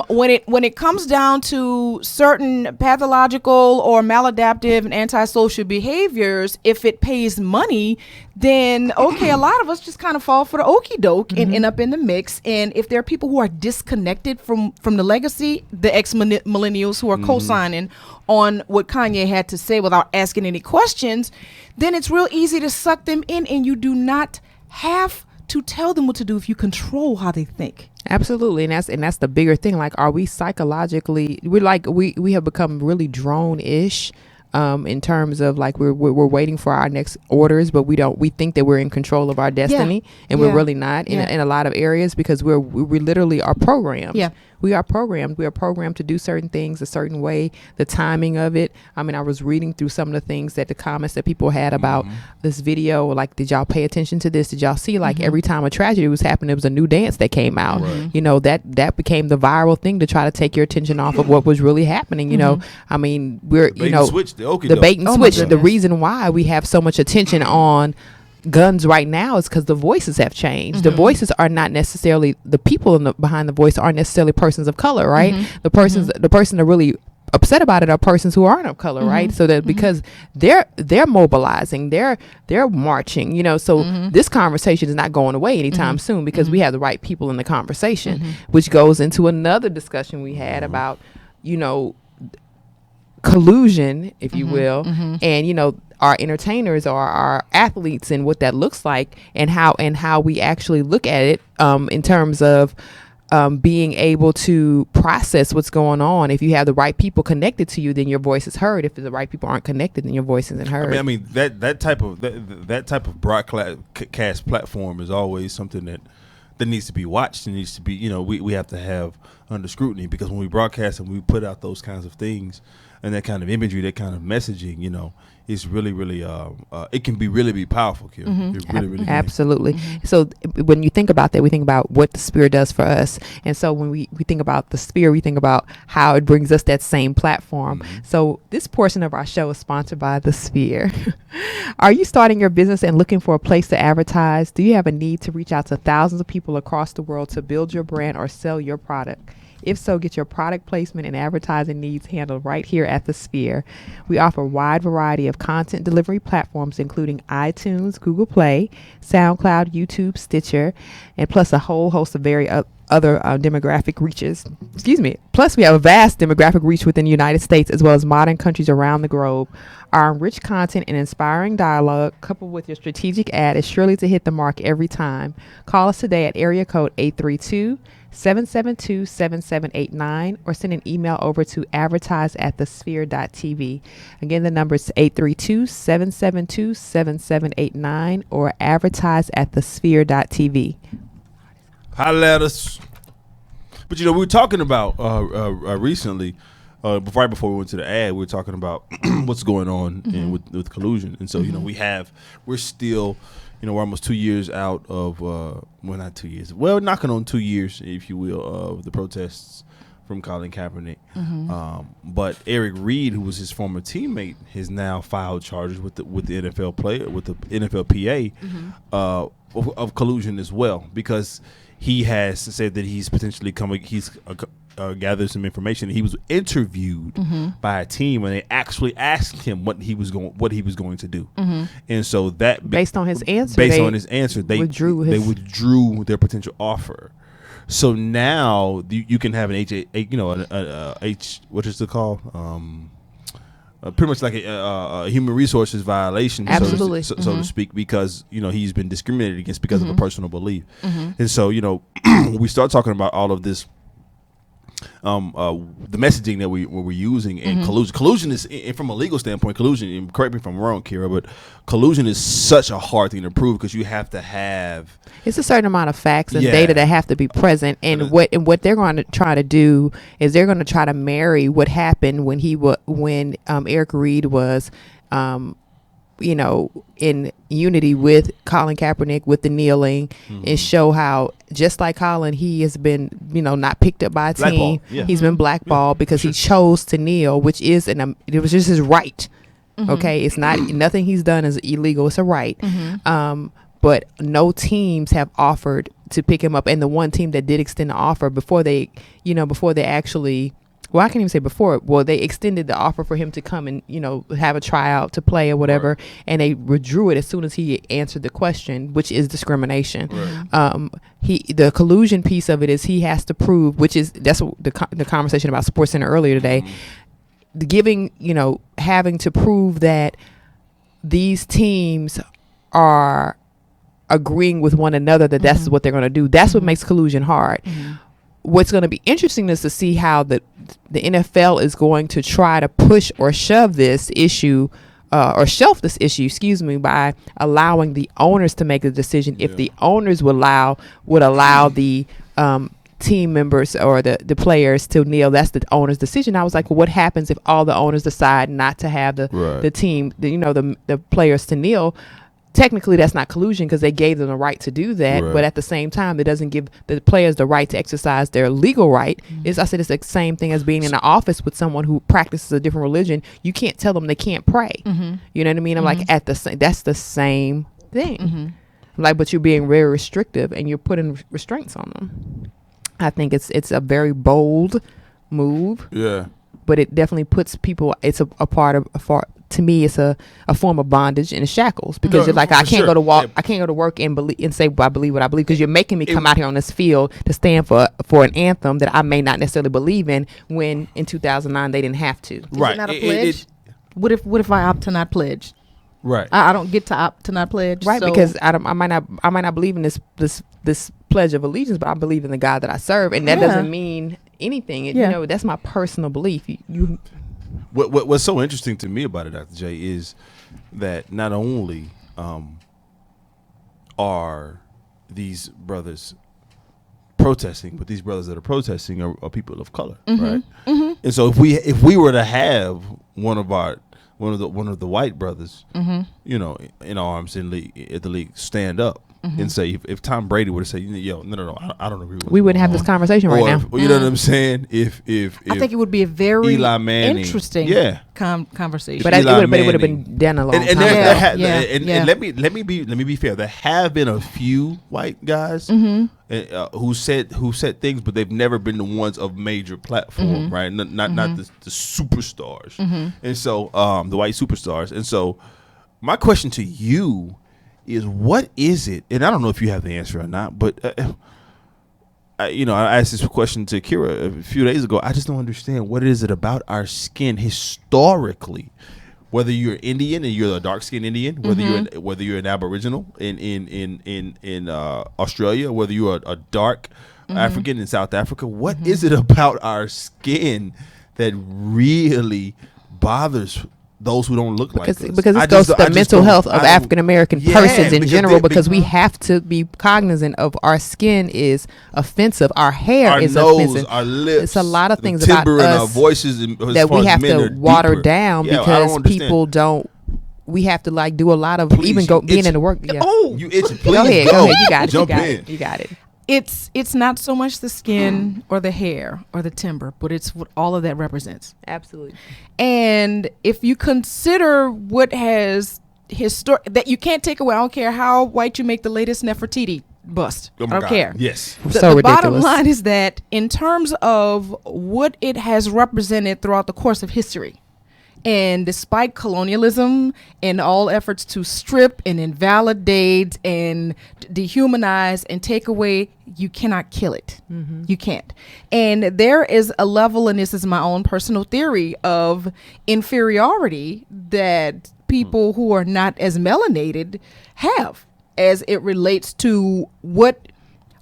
when it comes down to certain pathological or maladaptive and antisocial behaviors, if it pays money, then a lot of us just kind of fall for the okie doke and end up in the mix. And if there are people who are disconnected from the legacy, the ex-millennials who are co-signing on what Kanye had to say without asking any questions, then it's real easy to suck them in, and you do not have to tell them what to do if you control how they think. Absolutely. And that's the bigger thing. Like, are we psychologically, we have become really drone-ish in terms of like we're waiting for our next orders, but we think that we're in control of our destiny, and we're really not in a lot of areas, because we literally are programmed. We are programmed. We are programmed to do certain things a certain way, the timing of it. I was reading through some of the things the comments that people had about this video, like, did y'all pay attention to this? Did y'all see, like, every time a tragedy was happening, there was a new dance that came out. Right. That became the viral thing to try to take your attention off of what was really happening. We're, the bait and switch. The reason why we have so much attention on guns right now is because the voices have changed. The voices are not necessarily, the people behind the voice aren't necessarily persons of color, right? The person that really upset about it are persons who aren't of color, right? So that because they're mobilizing, they're marching, so this conversation is not going away anytime soon, because we have the right people in the conversation, which goes into another discussion we had about collusion, if you will, and our entertainers or our athletes and what that looks like, and how we actually look at it in terms of being able to process what's going on. If you have the right people connected to you, then your voice is heard. If the right people aren't connected, then your voice isn't heard. That type of broadcast platform is always something that needs to be watched and needs to be, we have to have under scrutiny, because when we broadcast and we put out those kinds of things and that kind of imagery, that kind of messaging, it's really, really, it can really be powerful, Kim. It really absolutely. So when you think about that, we think about what the Sphere does for us. And so when we think about the Sphere, we think about how it brings us that same platform. So this portion of our show is sponsored by the Sphere. Are you starting your business and looking for a place to advertise? Do you have a need to reach out to thousands of people across the world to build your brand or sell your product? If so, get your product placement and advertising needs handled right here at the Sphere. We offer a wide variety of content delivery platforms, including iTunes, Google Play, SoundCloud, YouTube, Stitcher, and plus a whole host of other demographic reaches. Plus, we have a vast demographic reach within the United States, as well as modern countries around the globe. Our enriched content and inspiring dialogue, coupled with your strategic ad, is surely to hit the mark every time. Call us today at area code 832-772-7789 or send an email over to advertise@thesphere.tv. Again, the number is 832-772-7789 or advertise@thesphere.tv. Holla at us. But we were talking about recently before we went to the ad, we were talking about what's going on with collusion, and so we're still, we're almost 2 years out of not 2 years, knocking on 2 years, if you will, of the protests from Colin Kaepernick. But Eric Reed, who was his former teammate, has now filed charges with the NFL player, with the NFLPA, of collusion as well, because he has said that he's potentially gathered some information. He was interviewed by a team, and they actually asked him what he was going to do, and so that based on his answer, they withdrew their potential offer. So now you can have an what is it called? Pretty much like a human resources violation, absolutely, so to speak, because he's been discriminated against because of a personal belief, and so we start talking about all of this. The messaging that we're using, and collusion is, from a legal standpoint, collusion, and correct me if I'm wrong, Kira, but collusion is such a hard thing to prove, because you have to have, it's a certain amount of facts and data that have to be present, and what they're going to try to do is they're going to try to marry what happened when Eric Reed was in unity with Colin Kaepernick with the kneeling, and show how, just like Colin, he has been, not picked up by a team. He's been blackballed because he chose to kneel, which is it was just his right. Okay, it's not, nothing he's done is illegal. It's a right. But no teams have offered to pick him up, and the one team that did extend the offer before they actually. Well, I can't even say before. Well, they extended the offer for him to come and, have a tryout to play or whatever. Right. And they withdrew it as soon as he answered the question, which is discrimination. Right. The collusion piece of it is he has to prove, that's the conversation about Sports Center earlier today, having to prove that these teams are agreeing with one another that that's what they're going to do. That's what makes collusion hard. What's going to be interesting is to see how the NFL is going to try to push or shove this issue or shelf this issue, by allowing the owners to make a decision. If the owners would allow the team members or the players to kneel, that's the owner's decision. I was like, well, what happens if all the owners decide not to have the team, the players to kneel? Technically, that's not collusion because they gave them the right to do that. Right. But at the same time, it doesn't give the players the right to exercise their legal right. I said it's the same thing as being in the office with someone who practices a different religion. You can't tell them they can't pray. You know what I mean? I'm like, that's the same thing. But you're being very restrictive and you're putting restraints on them. I think it's a very bold move. Yeah. But it definitely puts people. It's a part of to me, it's a form of bondage and shackles, because you're like, I can't go to work and believe and say, I believe what I believe, because you're making me come out here on this field to stand for an anthem that I may not necessarily believe in, when in 2009 they didn't have to. Right. Is it not a pledge? What if I opt to not pledge? Right. I don't get to opt to not pledge. Right. Because I might not believe in this pledge of allegiance, but I believe in the God that I serve, and that doesn't mean anything. That's my personal belief. What's so interesting to me about it, Dr. J, is that not only are these brothers protesting, but these brothers that are protesting are people of color, right? And so if we were to have one of the white brothers, in arms at the league stand up and say, if Tom Brady would have said, no, I don't agree with we wouldn't have this conversation right now. You know what I'm saying? If I think it would be a very interesting conversation, but it would have been done a long time ago. And let me be fair. There have been a few white guys who said things, but they've never been the ones of major platform, right? Not the superstars, and so the white superstars. And so my question to you is, what is it? And I don't know if you have the answer or not, but I asked this question to Kira a few days ago. I just don't understand, what is it about our skin historically, whether you're Indian and you're a dark skinned Indian, whether you're an Aboriginal in Australia, whether you're a dark African in South Africa, what is it about our skin that really bothers those who don't look like us. Because it goes to the mental health of African American persons in general. Because we have to be cognizant of our skin is offensive, our hair is offensive, our lips. It's a lot of things about us, our voices, that we have to water down because people don't. We have to like do a lot of being in the work. Yeah. Oh, you itching? Please go ahead. You got it. Jump in. You got it. It's not so much the skin or the hair or the timber, but it's what all of that represents. Absolutely. And if you consider what has that you can't take away, I don't care how white you make the latest Nefertiti bust. I don't care. Yes. The bottom line is that in terms of what it has represented throughout the course of history, and despite colonialism and all efforts to strip and invalidate and dehumanize and take away, you cannot kill it. Mm-hmm. You can't. And there is a level, and this is my own personal theory, of inferiority that people who are not as melanated have as it relates to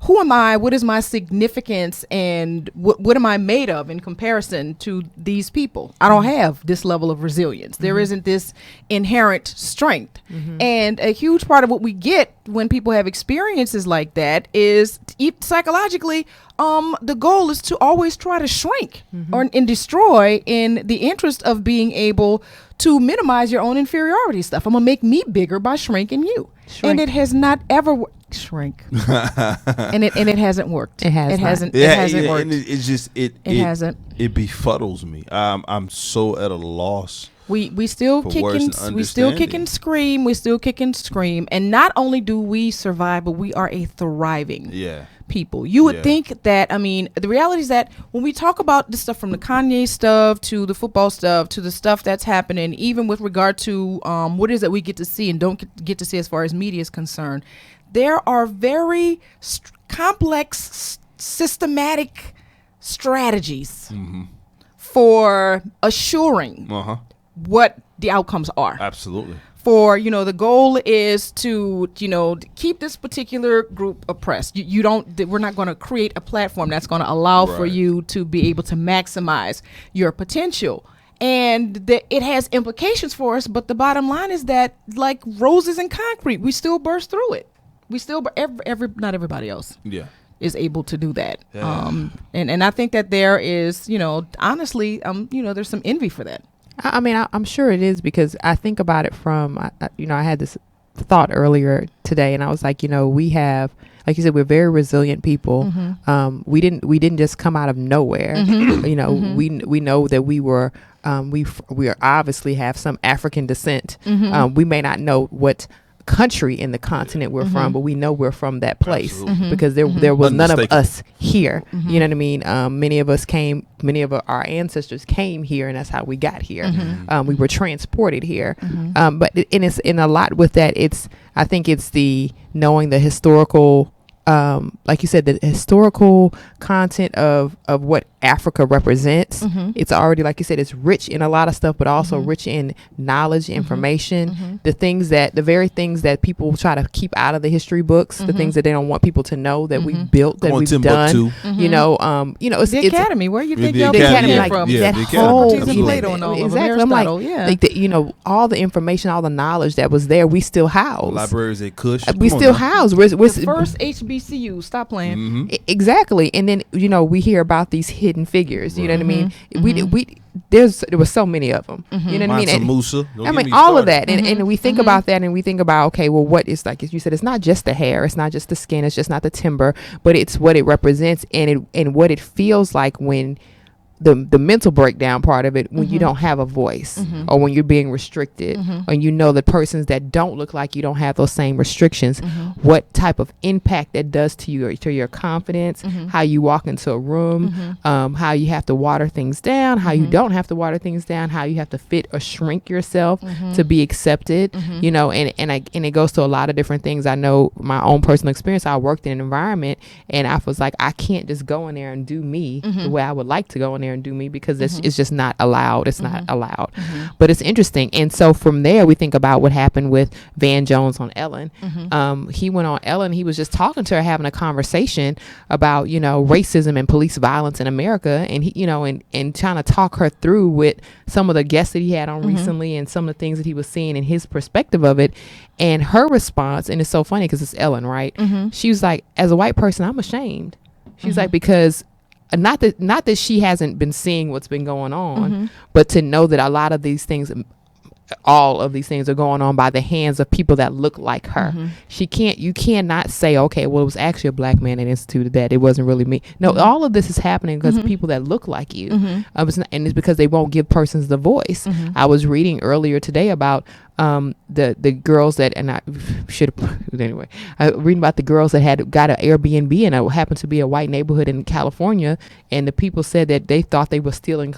who am I? What is my significance? And what am I made of in comparison to these people? I don't have this level of resilience. There isn't this inherent strength. And a huge part of what we get when people have experiences like that is psychologically, the goal is to always try to shrink and destroy in the interest of being able to minimize your own inferiority stuff. I'm going to make me bigger by shrinking you. And it has not ever shrink. and it hasn't worked. It hasn't worked. And it's just it hasn't. It befuddles me. I'm so at a loss. We still kick and scream. And not only do we survive, but we are a thriving people. You would think that, I mean, the reality is that when we talk about this stuff, from the Kanye stuff to the football stuff to the stuff that's happening, even with regard to what is that we get to see and don't get to see as far as media is concerned, there are very complex, systematic strategies for assuring what the outcomes are. Absolutely. For, the goal is to, keep this particular group oppressed. We're not going to create a platform that's going to allow for you to be able to maximize your potential. And it has implications for us. But the bottom line is that, like roses in concrete, we still burst through it. We still, not everybody else is able to do that. And I think that there is, honestly, there's some envy for that. I mean, I'm sure it is, because I think about it from, I had this thought earlier today, and I was like, we have, like you said, we're very resilient people. We didn't just come out of nowhere. We know that we were, we obviously have some African descent. We may not know what country in the continent we're from, but we know we're from that place because there was none of us here. You know what I mean? Many of our ancestors came here, and that's how we got here. We were transported here. But it's in a lot with that. I think it's the knowing the historical, like you said, the historical content of what Africa represents. It's already, like you said, it's rich in a lot of stuff, but also rich in knowledge, information, the very things that people try to keep out of the history books, the things that they don't want people to know that we've built, that we've done. It's the Academy. Where you think the Academy from? Yeah, that whole exactly. I'm like, all the information, all the knowledge that was there, we still house. Libraries at Kush. We still house. We're the first HBCU. Stop playing. Exactly. And then we hear about these hidden figures. You know what I mean? There was so many of them. You know what I mean? Musa. All of that. And we think about that, and we think about, okay, well, what is, like you said, it's not just the hair, it's not just the skin, it's just not the timber, but it's what it represents and what it feels like when the mental breakdown part of it, when you don't have a voice, or when you're being restricted, and that persons that don't look like you don't have those same restrictions, what type of impact that does to your confidence, how you walk into a room, how you have to water things down, how you don't have to water things down, how you have to fit or shrink yourself to be accepted, and it goes to a lot of different things. I know my own personal experience. I worked in an environment, and I was like, I can't just go in there and do me the way I would like to go in there there and do me, because it's just not allowed. It's not allowed. But it's interesting. And so from there, we think about what happened with Van Jones on Ellen. He went on Ellen. He was just talking to her, having a conversation about, racism and police violence in America. And he, and trying to talk her through with some of the guests that he had on recently and some of the things that he was seeing in his perspective of it. And her response, and it's so funny because it's Ellen, right? She was like, as a white person, I'm ashamed. She's like, because not that she hasn't been seeing what's been going on, but to know that a lot of these things, all of these things are going on by the hands of people that look like her. You cannot say, okay, well, it was actually a black man that instituted that. It wasn't really me. No, all of this is happening because of people that look like you. And it's because they won't give persons the voice. I was reading earlier today about the girls that, and I should have, anyway, I reading about the girls that had got an Airbnb, and it happened to be a white neighborhood in California, and the people said that they thought they were stealing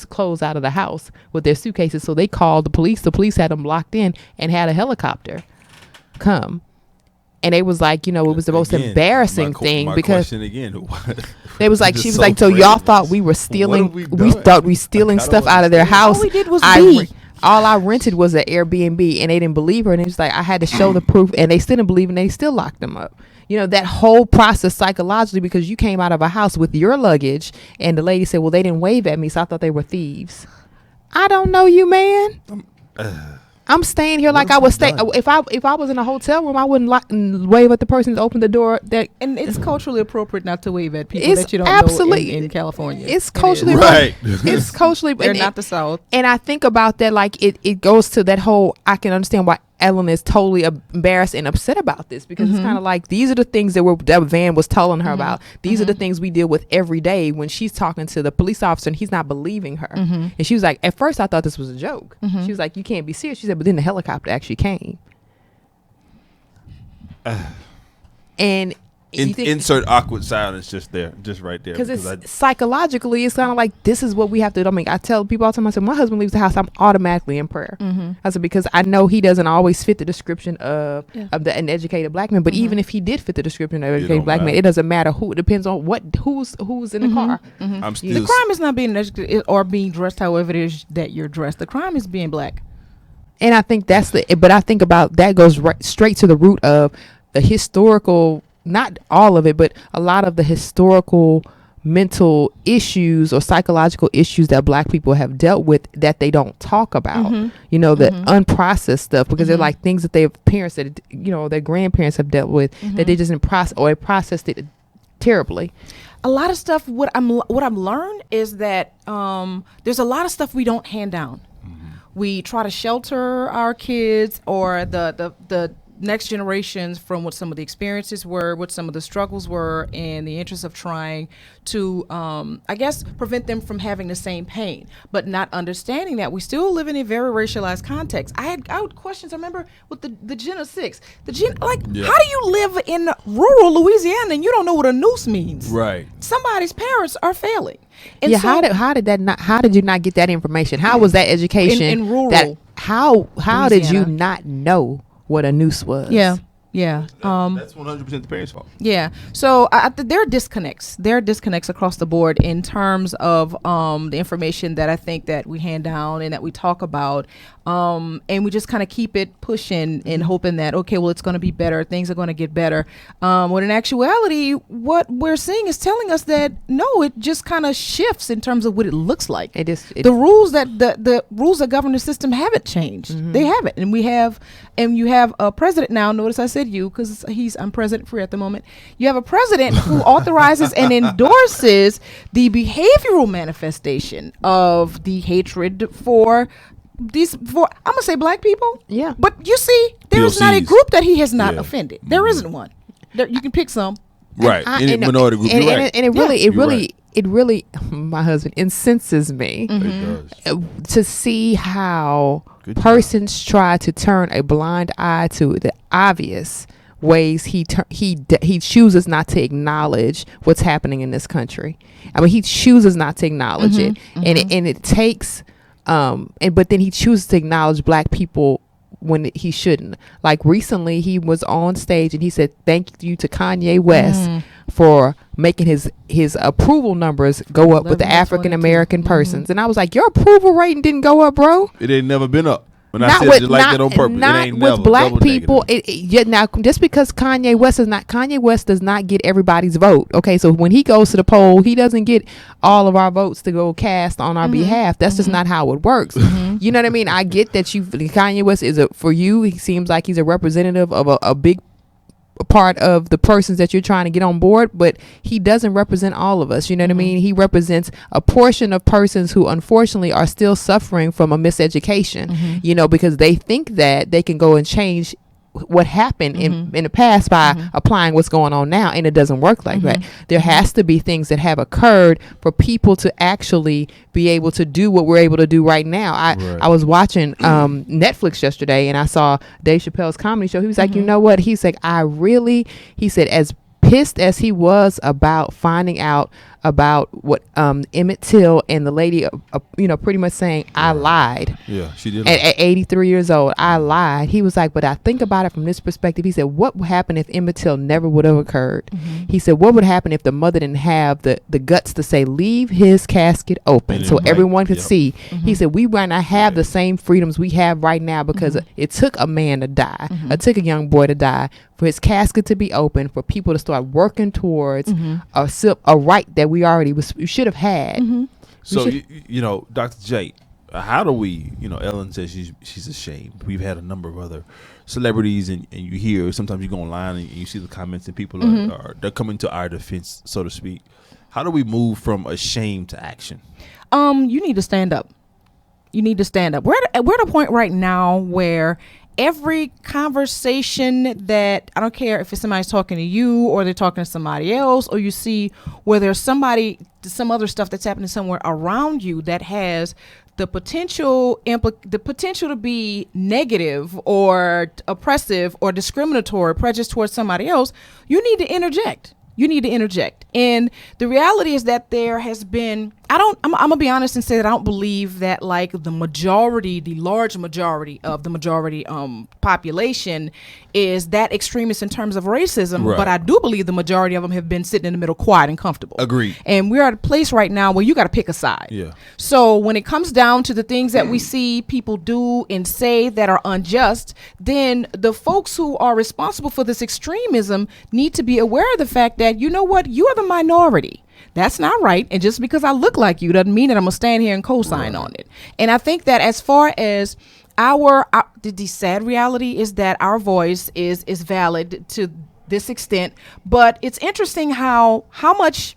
clothes out of the house with their suitcases, so they called the police had them locked in and had a helicopter come. And it was like, it was the most embarrassing thing, because they was like, she was like, so y'all thought we were stealing, we thought we stealing stuff out of their house. All we did was all I rented was an Airbnb, and they didn't believe her. And it was like, I had to show the proof, and they still didn't believe, and they still locked them up. That whole process psychologically, because you came out of a house with your luggage, and the lady said, well, they didn't wave at me, so I thought they were thieves. I don't know you, man. I'm staying here like I would stay. If I was in a hotel room, I wouldn't wave at the person that opened the door. And it's culturally appropriate not to wave at people that you don't know in California. It's culturally right. It's culturally. They're not the South. And I think about that, like it goes to that whole. I can understand why Ellen is totally embarrassed and upset about this, because it's kind of like, these are the things that Van was telling her about. These are the things we deal with every day when she's talking to the police officer and he's not believing her. And she was like, at first I thought this was a joke. She was like, you can't be serious. She said, but then the helicopter actually came. And insert awkward silence just right there. Because it's psychologically, it's kind of like, this is what we have to do. I mean, I tell people all the time, I said, my husband leaves the house, I'm automatically in prayer. I said, because I know he doesn't always fit the description of an educated black man. But even if he did fit the description of an educated black man, it doesn't matter who. It depends on who's in the car. The crime is not being educated or being dressed however it is that you're dressed. The crime is being black. And I think but I think about that goes straight to the root of the historical, not all of it, but a lot of the historical mental issues or psychological issues that black people have dealt with that they don't talk about, the unprocessed stuff, because they're like things that their parents, that, their grandparents have dealt with, that they just didn't process, or they processed it terribly. A lot of stuff, what I've learned is that there's a lot of stuff we don't hand down. We try to shelter our kids or the next generations from what some of the experiences were, what some of the struggles were, in the interest of trying to, I guess, prevent them from having the same pain, but not understanding that we still live in a very racialized context. I had questions. I remember with the Gen of 6, how do you live in rural Louisiana and you don't know what a noose means? Right. Somebody's parents are failing. And how did you not get that information? How was that education in rural? How Louisiana. Did you not know what a noose was? Yeah. That's 100% the parents' fault. Yeah. So there are disconnects. There are disconnects across the board in terms of the information that I think that we hand down and that we talk about. And we just kind of keep it pushing and hoping that, okay, well, it's going to be better. Things are going to get better. When in actuality, what we're seeing is telling us that, no, it just kind of shifts in terms of what it looks like. The rules that rules that govern the system haven't changed. They haven't. And you have a president now. Notice I said you, because I'm president free at the moment. You have a president who authorizes and endorses the behavioral manifestation of the hatred for I'm gonna say black people. Yeah. But you see, there is not a group that he has not offended. There isn't one. You can pick some. Right. In minority group. And it really, my husband incenses me to see how persons try to turn a blind eye to the obvious ways he chooses not to acknowledge what's happening in this country. I mean, he chooses not to acknowledge it, and it takes. But then he chooses to acknowledge black people when he shouldn't. Like recently, he was on stage and he said, "Thank you to Kanye West for making his approval numbers go up with the African American persons. And I was like, your approval rating didn't go up, bro. It ain't never been up. When I Not said with it like that on purpose, not it ain't with never black double people. negative. Now just because Kanye West does not get everybody's vote. Okay, so when he goes to the poll, he doesn't get all of our votes to go cast on our behalf. That's just not how it works. You know what I mean? I get that Kanye West for you. He seems like he's a representative of a big part of the persons that you're trying to get on board, but he doesn't represent all of us. You know what I mean? He represents a portion of persons who unfortunately are still suffering from a miseducation, you know, because they think that they can go and change what happened in the past by applying what's going on now, and it doesn't work like that. There has to be things that have occurred for people to actually be able to do what we're able to do right now. I was watching Netflix yesterday, and I saw Dave Chappelle's comedy show. He was like, you know what? He's like, he said, as pissed as he was about finding out about what Emmett Till and the lady, you know, pretty much saying, I lied. Yeah, she did. At 83 years old, I lied. He was like, but I think about it from this perspective. He said, what would happen if Emmett Till never would have occurred? He said, what would happen if the mother didn't have the guts to say, leave his casket open so everyone could see? He said, we might not have the same freedoms we have right now because it took a man to die. It took a young boy to die for his casket to be open, for people to start working towards a right that we should have had. So you know, Dr. J, how do we? You know, Ellen says she's ashamed. We've had a number of other celebrities, and you hear sometimes you go online and you see the comments, and people they're coming to our defense, so to speak. How do we move from ashamed to action? You need to stand up. You need to stand up. We're at a point right now where every conversation that, I don't care if it's somebody's talking to you or they're talking to somebody else, or you see where there's some other stuff that's happening somewhere around you that has the potential to be negative or oppressive or discriminatory, prejudice towards somebody else, you need to interject. And the reality is that there has been, I'm gonna be honest and say that I don't believe that like the large majority of the population is that extremist in terms of racism, but I do believe the majority of them have been sitting in the middle quiet and comfortable. Agreed. And we're at a place right now where you got to pick a side. Yeah. So when it comes down to the things that we see people do and say that are unjust, then the folks who are responsible for this extremism need to be aware of the fact that, you know what, you are the minority. That's not right. And just because I look like you doesn't mean that I'm going to stand here and co-sign on it. And I think that as far as the sad reality is that our voice is valid to this extent, but it's interesting how much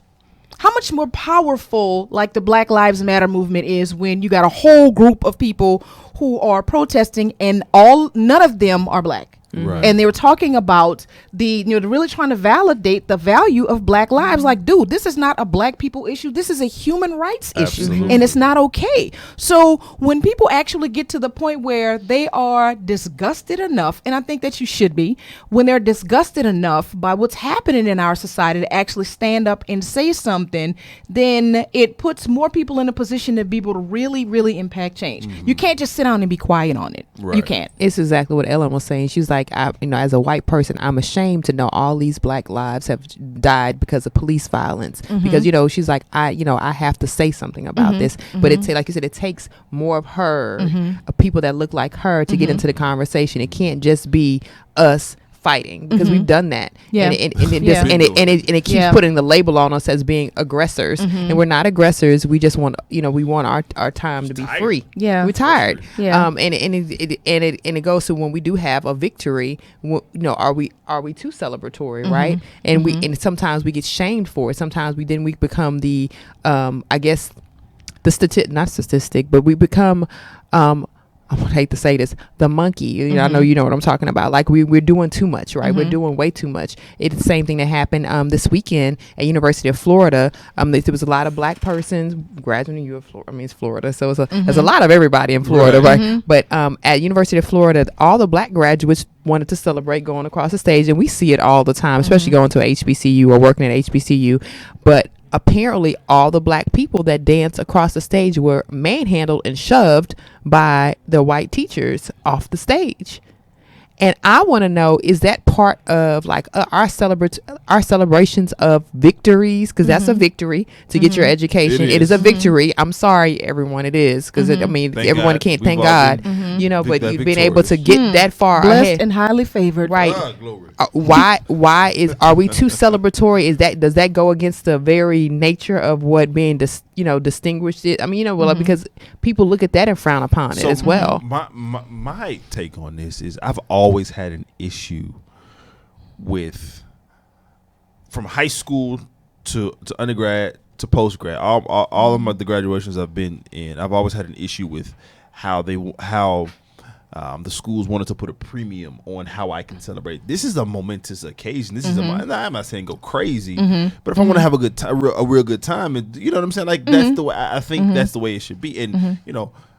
more powerful like the Black Lives Matter movement is when you got a whole group of people who are protesting and none of them are black. Right. And they were talking about they're really trying to validate the value of black lives. Like, dude, this is not a black people issue. This is a human rights issue, and it's not okay. So when people actually get to the point where they are disgusted enough, and I think that you should be, when they're disgusted enough by what's happening in our society to actually stand up and say something, then it puts more people in a position to be able to really, really impact change. You can't just sit down and be quiet on it. Right. You can't. It's exactly what Ellen was saying. She's like, as a white person, I'm ashamed to know all these black lives have died because of police violence. Because, she's like, I have to say something about this. But it's like you said, it takes more of her, people that look like her to get into the conversation. It can't just be us fighting, because we've done that, and it keeps putting the label on us as being aggressors, and we're not aggressors. We just want we want our time to be free. We're tired. And it goes to when we do have a victory, are we too celebratory, right? And and sometimes we get shamed for it. Sometimes we become the I guess the not statistic, but we become I would hate to say this, the monkey. I know you know what I'm talking about. Like we're doing too much, right? We're doing way too much. It's the same thing that happened this weekend at University of Florida. There was a lot of black persons graduating. It's Florida, so there's a lot of everybody in Florida, right? But at University of Florida, all the black graduates wanted to celebrate going across the stage, and we see it all the time, especially going to HBCU or working at HBCU. But apparently all the black people that danced across the stage were manhandled and shoved by the white teachers off the stage. And I want to know, is that part of like our celebrations of victories? Because that's a victory to get your education. It is a victory. I'm sorry, everyone. It is because I mean, Thank everyone God. can't. We've Thank all God, been you know. But that you've been able to victorious. get that far Blessed ahead, and highly favored. right? Glory. Why are we too celebratory? Does that go against the very nature of what being distinguished is? I mean, because people look at that and frown upon it as well. My take on this is I've always had an issue with, from high school to undergrad to postgrad, all of the graduations I've been in, I've always had an issue with how the schools wanted to put a premium on how I can celebrate. This is a momentous occasion. This is I'm not saying go crazy, but if I want to have a good time, a real good time, and you know what I'm saying, like that's the way I think that's the way it should be. And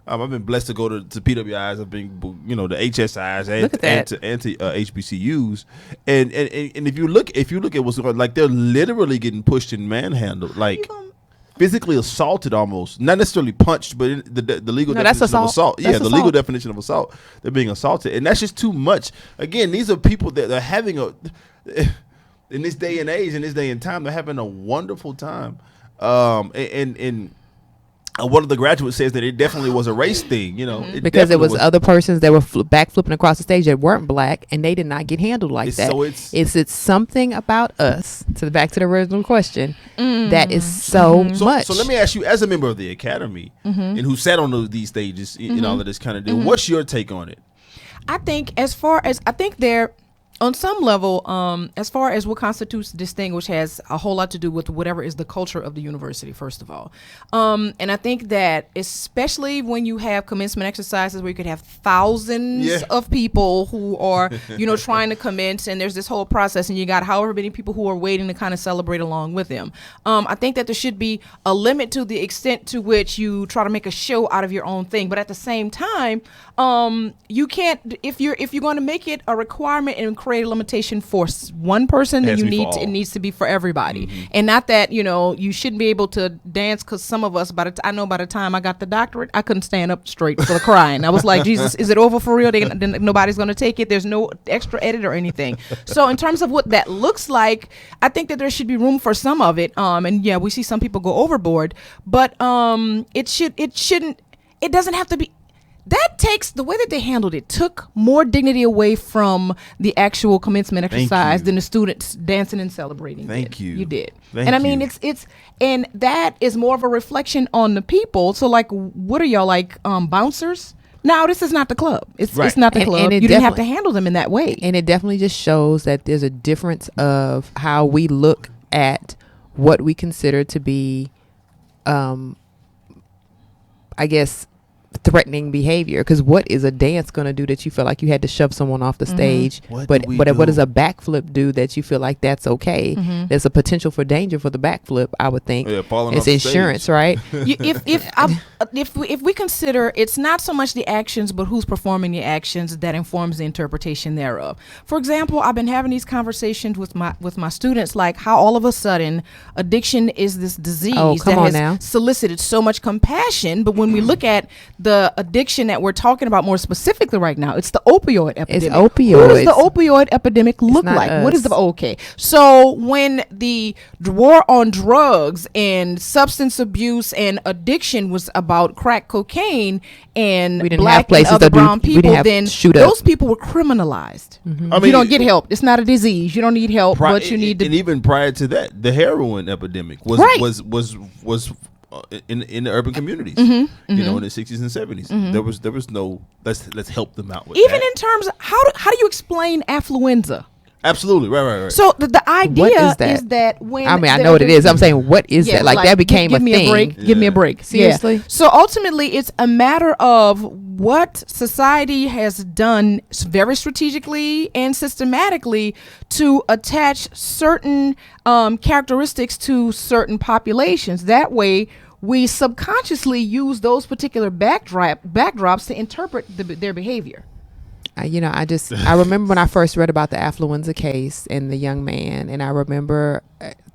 I've been blessed to go to PWIs. I've been the HSIs and to HBCUs, and if you look at what's going on, like they're literally getting pushed and manhandled, like physically assaulted almost, not necessarily punched, but the legal definition of assault. Yeah, the legal definition of assault. They're being assaulted, and that's just too much. Again, these are people that are having in this day and age, in this day and time, they're having a wonderful time. And one of the graduates says that it definitely was a race thing, because it was other persons that were backflipping across the stage that weren't black, and they did not get handled like that. So it's something about us. Back to the original question, that is so much. So let me ask you, as a member of the academy, and who sat on these stages in all of this kind of deal, what's your take on it? I think they're on some level, as far as what constitutes distinguished has a whole lot to do with whatever is the culture of the university, first of all. And I think that especially when you have commencement exercises where you could have thousands of people who are, trying to commence, and there's this whole process, and you got however many people who are waiting to kind of celebrate along with them. I think that there should be a limit to the extent to which you try to make a show out of your own thing. But at the same time, you can't, if you're going to make it a requirement and create a limitation for one person, then it needs to be for everybody. And not that you shouldn't be able to dance, because some of us, I know by the time I got the doctorate, I couldn't stand up straight for the crying. I was like, Jesus, is it over for real? Then nobody's going to take it. There's no extra edit or anything. So in terms of what that looks like, I think that there should be room for some of it. And yeah, we see some people go overboard, but it doesn't have to be. That takes, the way that they handled it took more dignity away from the actual commencement exercise than the students dancing and celebrating. Thank you. You did. Thank and I mean, you. it's and that is more of a reflection on the people. So like, what are y'all, like bouncers? No, this is not the club. It's not the club. You didn't have to handle them in that way. And it definitely just shows that there's a difference of how we look at what we consider to be, I guess, threatening behavior. Because what is a dance going to do that you feel like you had to shove someone off the stage? What does a backflip do that you feel like that's okay? There's a potential for danger for the backflip, I would think. It's insurance, right? If we consider, it's not so much the actions but who's performing the actions that informs the interpretation thereof. For example, I've been having these conversations with my students, like how all of a sudden addiction is this disease that has solicited so much compassion, but when we look at the addiction that we're talking about more specifically right now, it's the opioid epidemic. It's opioids. What does the opioid epidemic look like? Us. What is so when the war on drugs and substance abuse and addiction was about crack cocaine and black and other brown people, then those people were criminalized. I mean, you don't get help. It's not a disease. You don't need help, but you need to. And even prior to that, the heroin epidemic was in the urban communities, in the 60s and 70s. There was no let's help them out with even that. in terms of how do you explain affluenza? Absolutely, right. So the idea is that when I know what it is. I'm saying, what is that? Like that became a thing. Give me a break. Seriously. Yeah. So ultimately, it's a matter of what society has done very strategically and systematically to attach certain characteristics to certain populations. That way, we subconsciously use those particular backdrops to interpret their behavior. I remember when I first read about the affluenza case and the young man, and I remember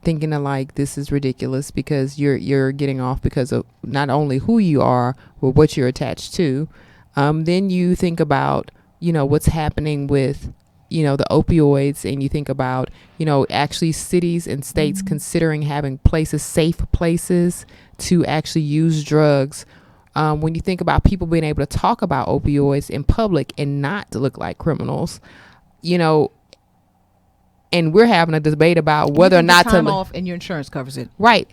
thinking of like, this is ridiculous, because you're getting off because of not only who you are, but what you're attached to. Then you think about what's happening with, the opioids, and you think about, actually cities and states considering having safe places to actually use drugs. When you think about people being able to talk about opioids in public and not to look like criminals, and we're having a debate about whether or not time off and your insurance covers it. Right.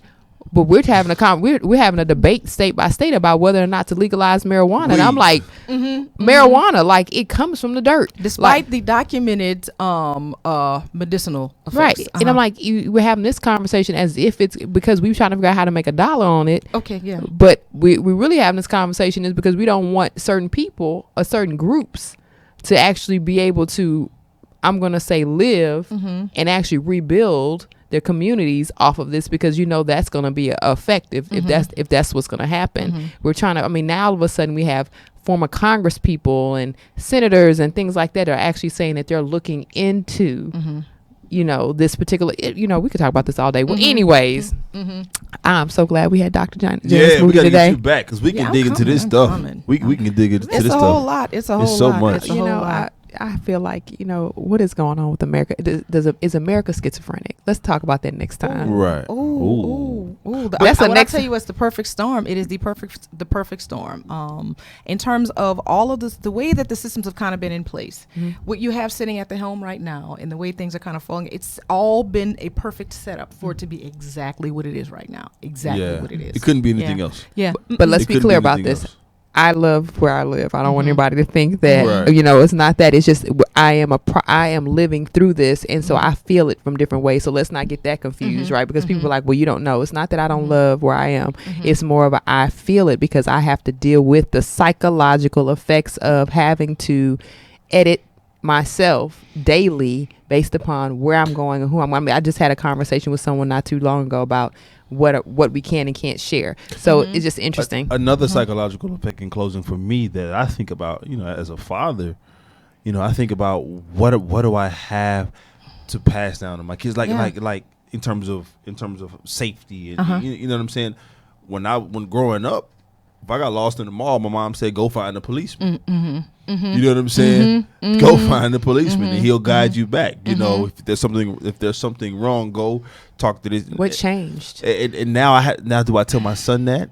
But we're having we're having a debate state by state about whether or not to legalize marijuana. And I'm like, marijuana, like, it comes from the dirt. Despite the documented medicinal effects. Right. And I'm like, we're having this conversation as if it's because we're trying to figure out how to make a dollar on it. Okay, yeah. But we really having this conversation is because we don't want certain people or certain groups to actually be able to, I'm going to say, live and actually rebuild their communities off of this, because that's going to be effective if that's what's going to happen. We're trying to, now all of a sudden we have former Congress people and senators and things like that are actually saying that they're looking into this particular, we could talk about this all day. Well, anyways, I'm so glad we had Dr. Janice we Moody gotta today. get you back, because we can dig into this stuff. We can dig into this stuff. It's a whole lot. It's so much. I feel like, what is going on with America? Is America schizophrenic? Let's talk about that next time. Right. Ooh. That's I tell you, it's the perfect storm. It is the perfect storm. In terms of all of this, the way that the systems have kind of been in place, what you have sitting at the helm right now, and the way things are kind of falling, it's all been a perfect setup for it to be exactly what it is right now. Exactly what it is. It couldn't be anything else. Yeah. But let's be clear about this. I love where I live. I don't want anybody to think that, it's not that. It's just I am living through this, and so I feel it from different ways. So let's not get that confused, right? Because people are like, well, you don't know. It's not that I don't love where I am. It's more of I feel it because I have to deal with the psychological effects of having to edit myself daily based upon where I'm going and who I'm. I just had a conversation with someone not too long ago about what we can and can't share. So it's just interesting. Another psychological effect in closing for me that I think about, as a father, I think about what do I have to pass down to my kids, like in terms of safety, and you know what I'm saying. When growing up, if I got lost in the mall, my mom said, "Go find a policeman." You know what I'm saying? Go find a policeman, and he'll guide you back. If there's something wrong, go talk to this. What changed? And now do I tell my son that?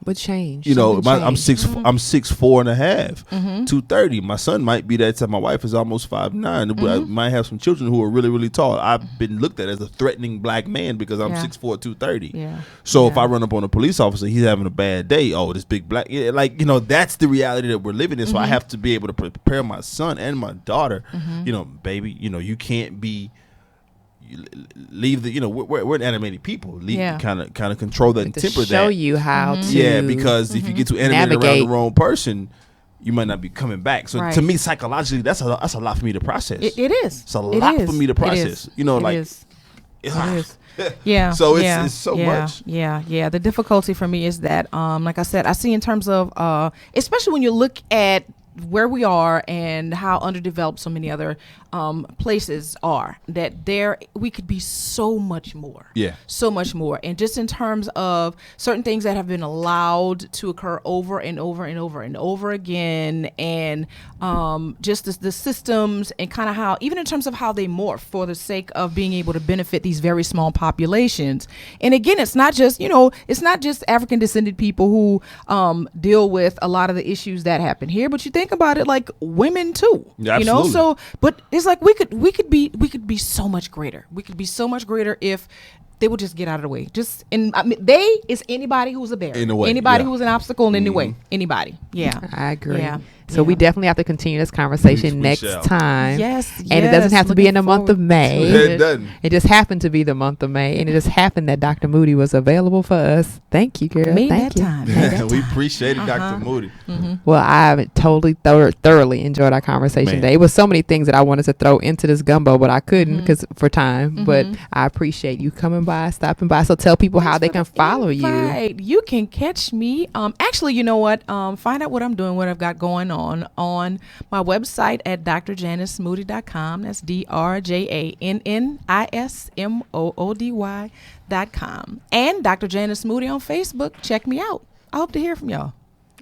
What changed? I'm 6'4" and a half, 230. My son might be that. My wife is almost 5'9". I might have some children who are really, really tall. I've been looked at as a threatening black man because I'm 6'4", 230. Yeah. So if I run up on a police officer, he's having a bad day. Oh, this big black, that's the reality that we're living in. So I have to be able to prepare my son and my daughter. Baby, you can't be. Leave the we're an animated people. Kind of control that and temper that. Show you how to. Because if you get too animated around the wrong person, you might not be coming back. So to me, psychologically, that's a lot for me to process. It is. It's a lot for me to process. It is. Yeah. So it's so much. Yeah. The difficulty for me is that, like I said, I see in terms of, especially when you look at where we are and how underdeveloped so many other places are, that we could be so much more. So much more. And just in terms of certain things that have been allowed to occur over and over and over and over again, and just the systems and kind of how, even in terms of how they morph for the sake of being able to benefit these very small populations. And again, it's not just African descended people who deal with a lot of the issues that happen here, but you think about it, like women too. Absolutely. So but it's like we could be so much greater. We could be so much greater if they would just get out of the way. They is anybody who's a barrier. In a way, anybody who's an obstacle in any way. Anybody. Yeah. I agree. Yeah. So we definitely have to continue this conversation next time. Yes. And it doesn't have to be in the month of May. It doesn't. It just happened to be the month of May, and it just happened that Dr. Moody was available for us. Thank you, girl. Thank you. We appreciate it, Dr. Moody. Well, I totally thoroughly enjoyed our conversation today. It was so many things that I wanted to throw into this gumbo, but I couldn't because for time. But I appreciate you coming by, stopping by. So tell people how they can follow you. You can catch me. Actually, you know what? Find out what I'm doing, what I've got going on my website at drjanismoody.com. That's DRJANNISMOODY.com. And Dr. Janice Moody on Facebook. Check me out. I hope to hear from y'all.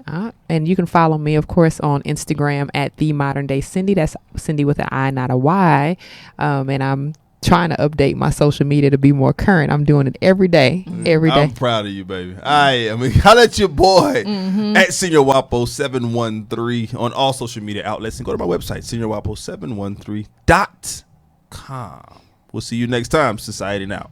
And you can follow me, of course, on Instagram at The Modern Day Cindy. That's Cindy with an I, not a Y. And I'm trying to update my social media to be more current. I'm doing it every day. I'm proud of you, baby. I mean, holla at your boy at Senior Wapo 713 on all social media outlets, and go to my website, SeniorWapo713.com. We'll see you next time. Society Now.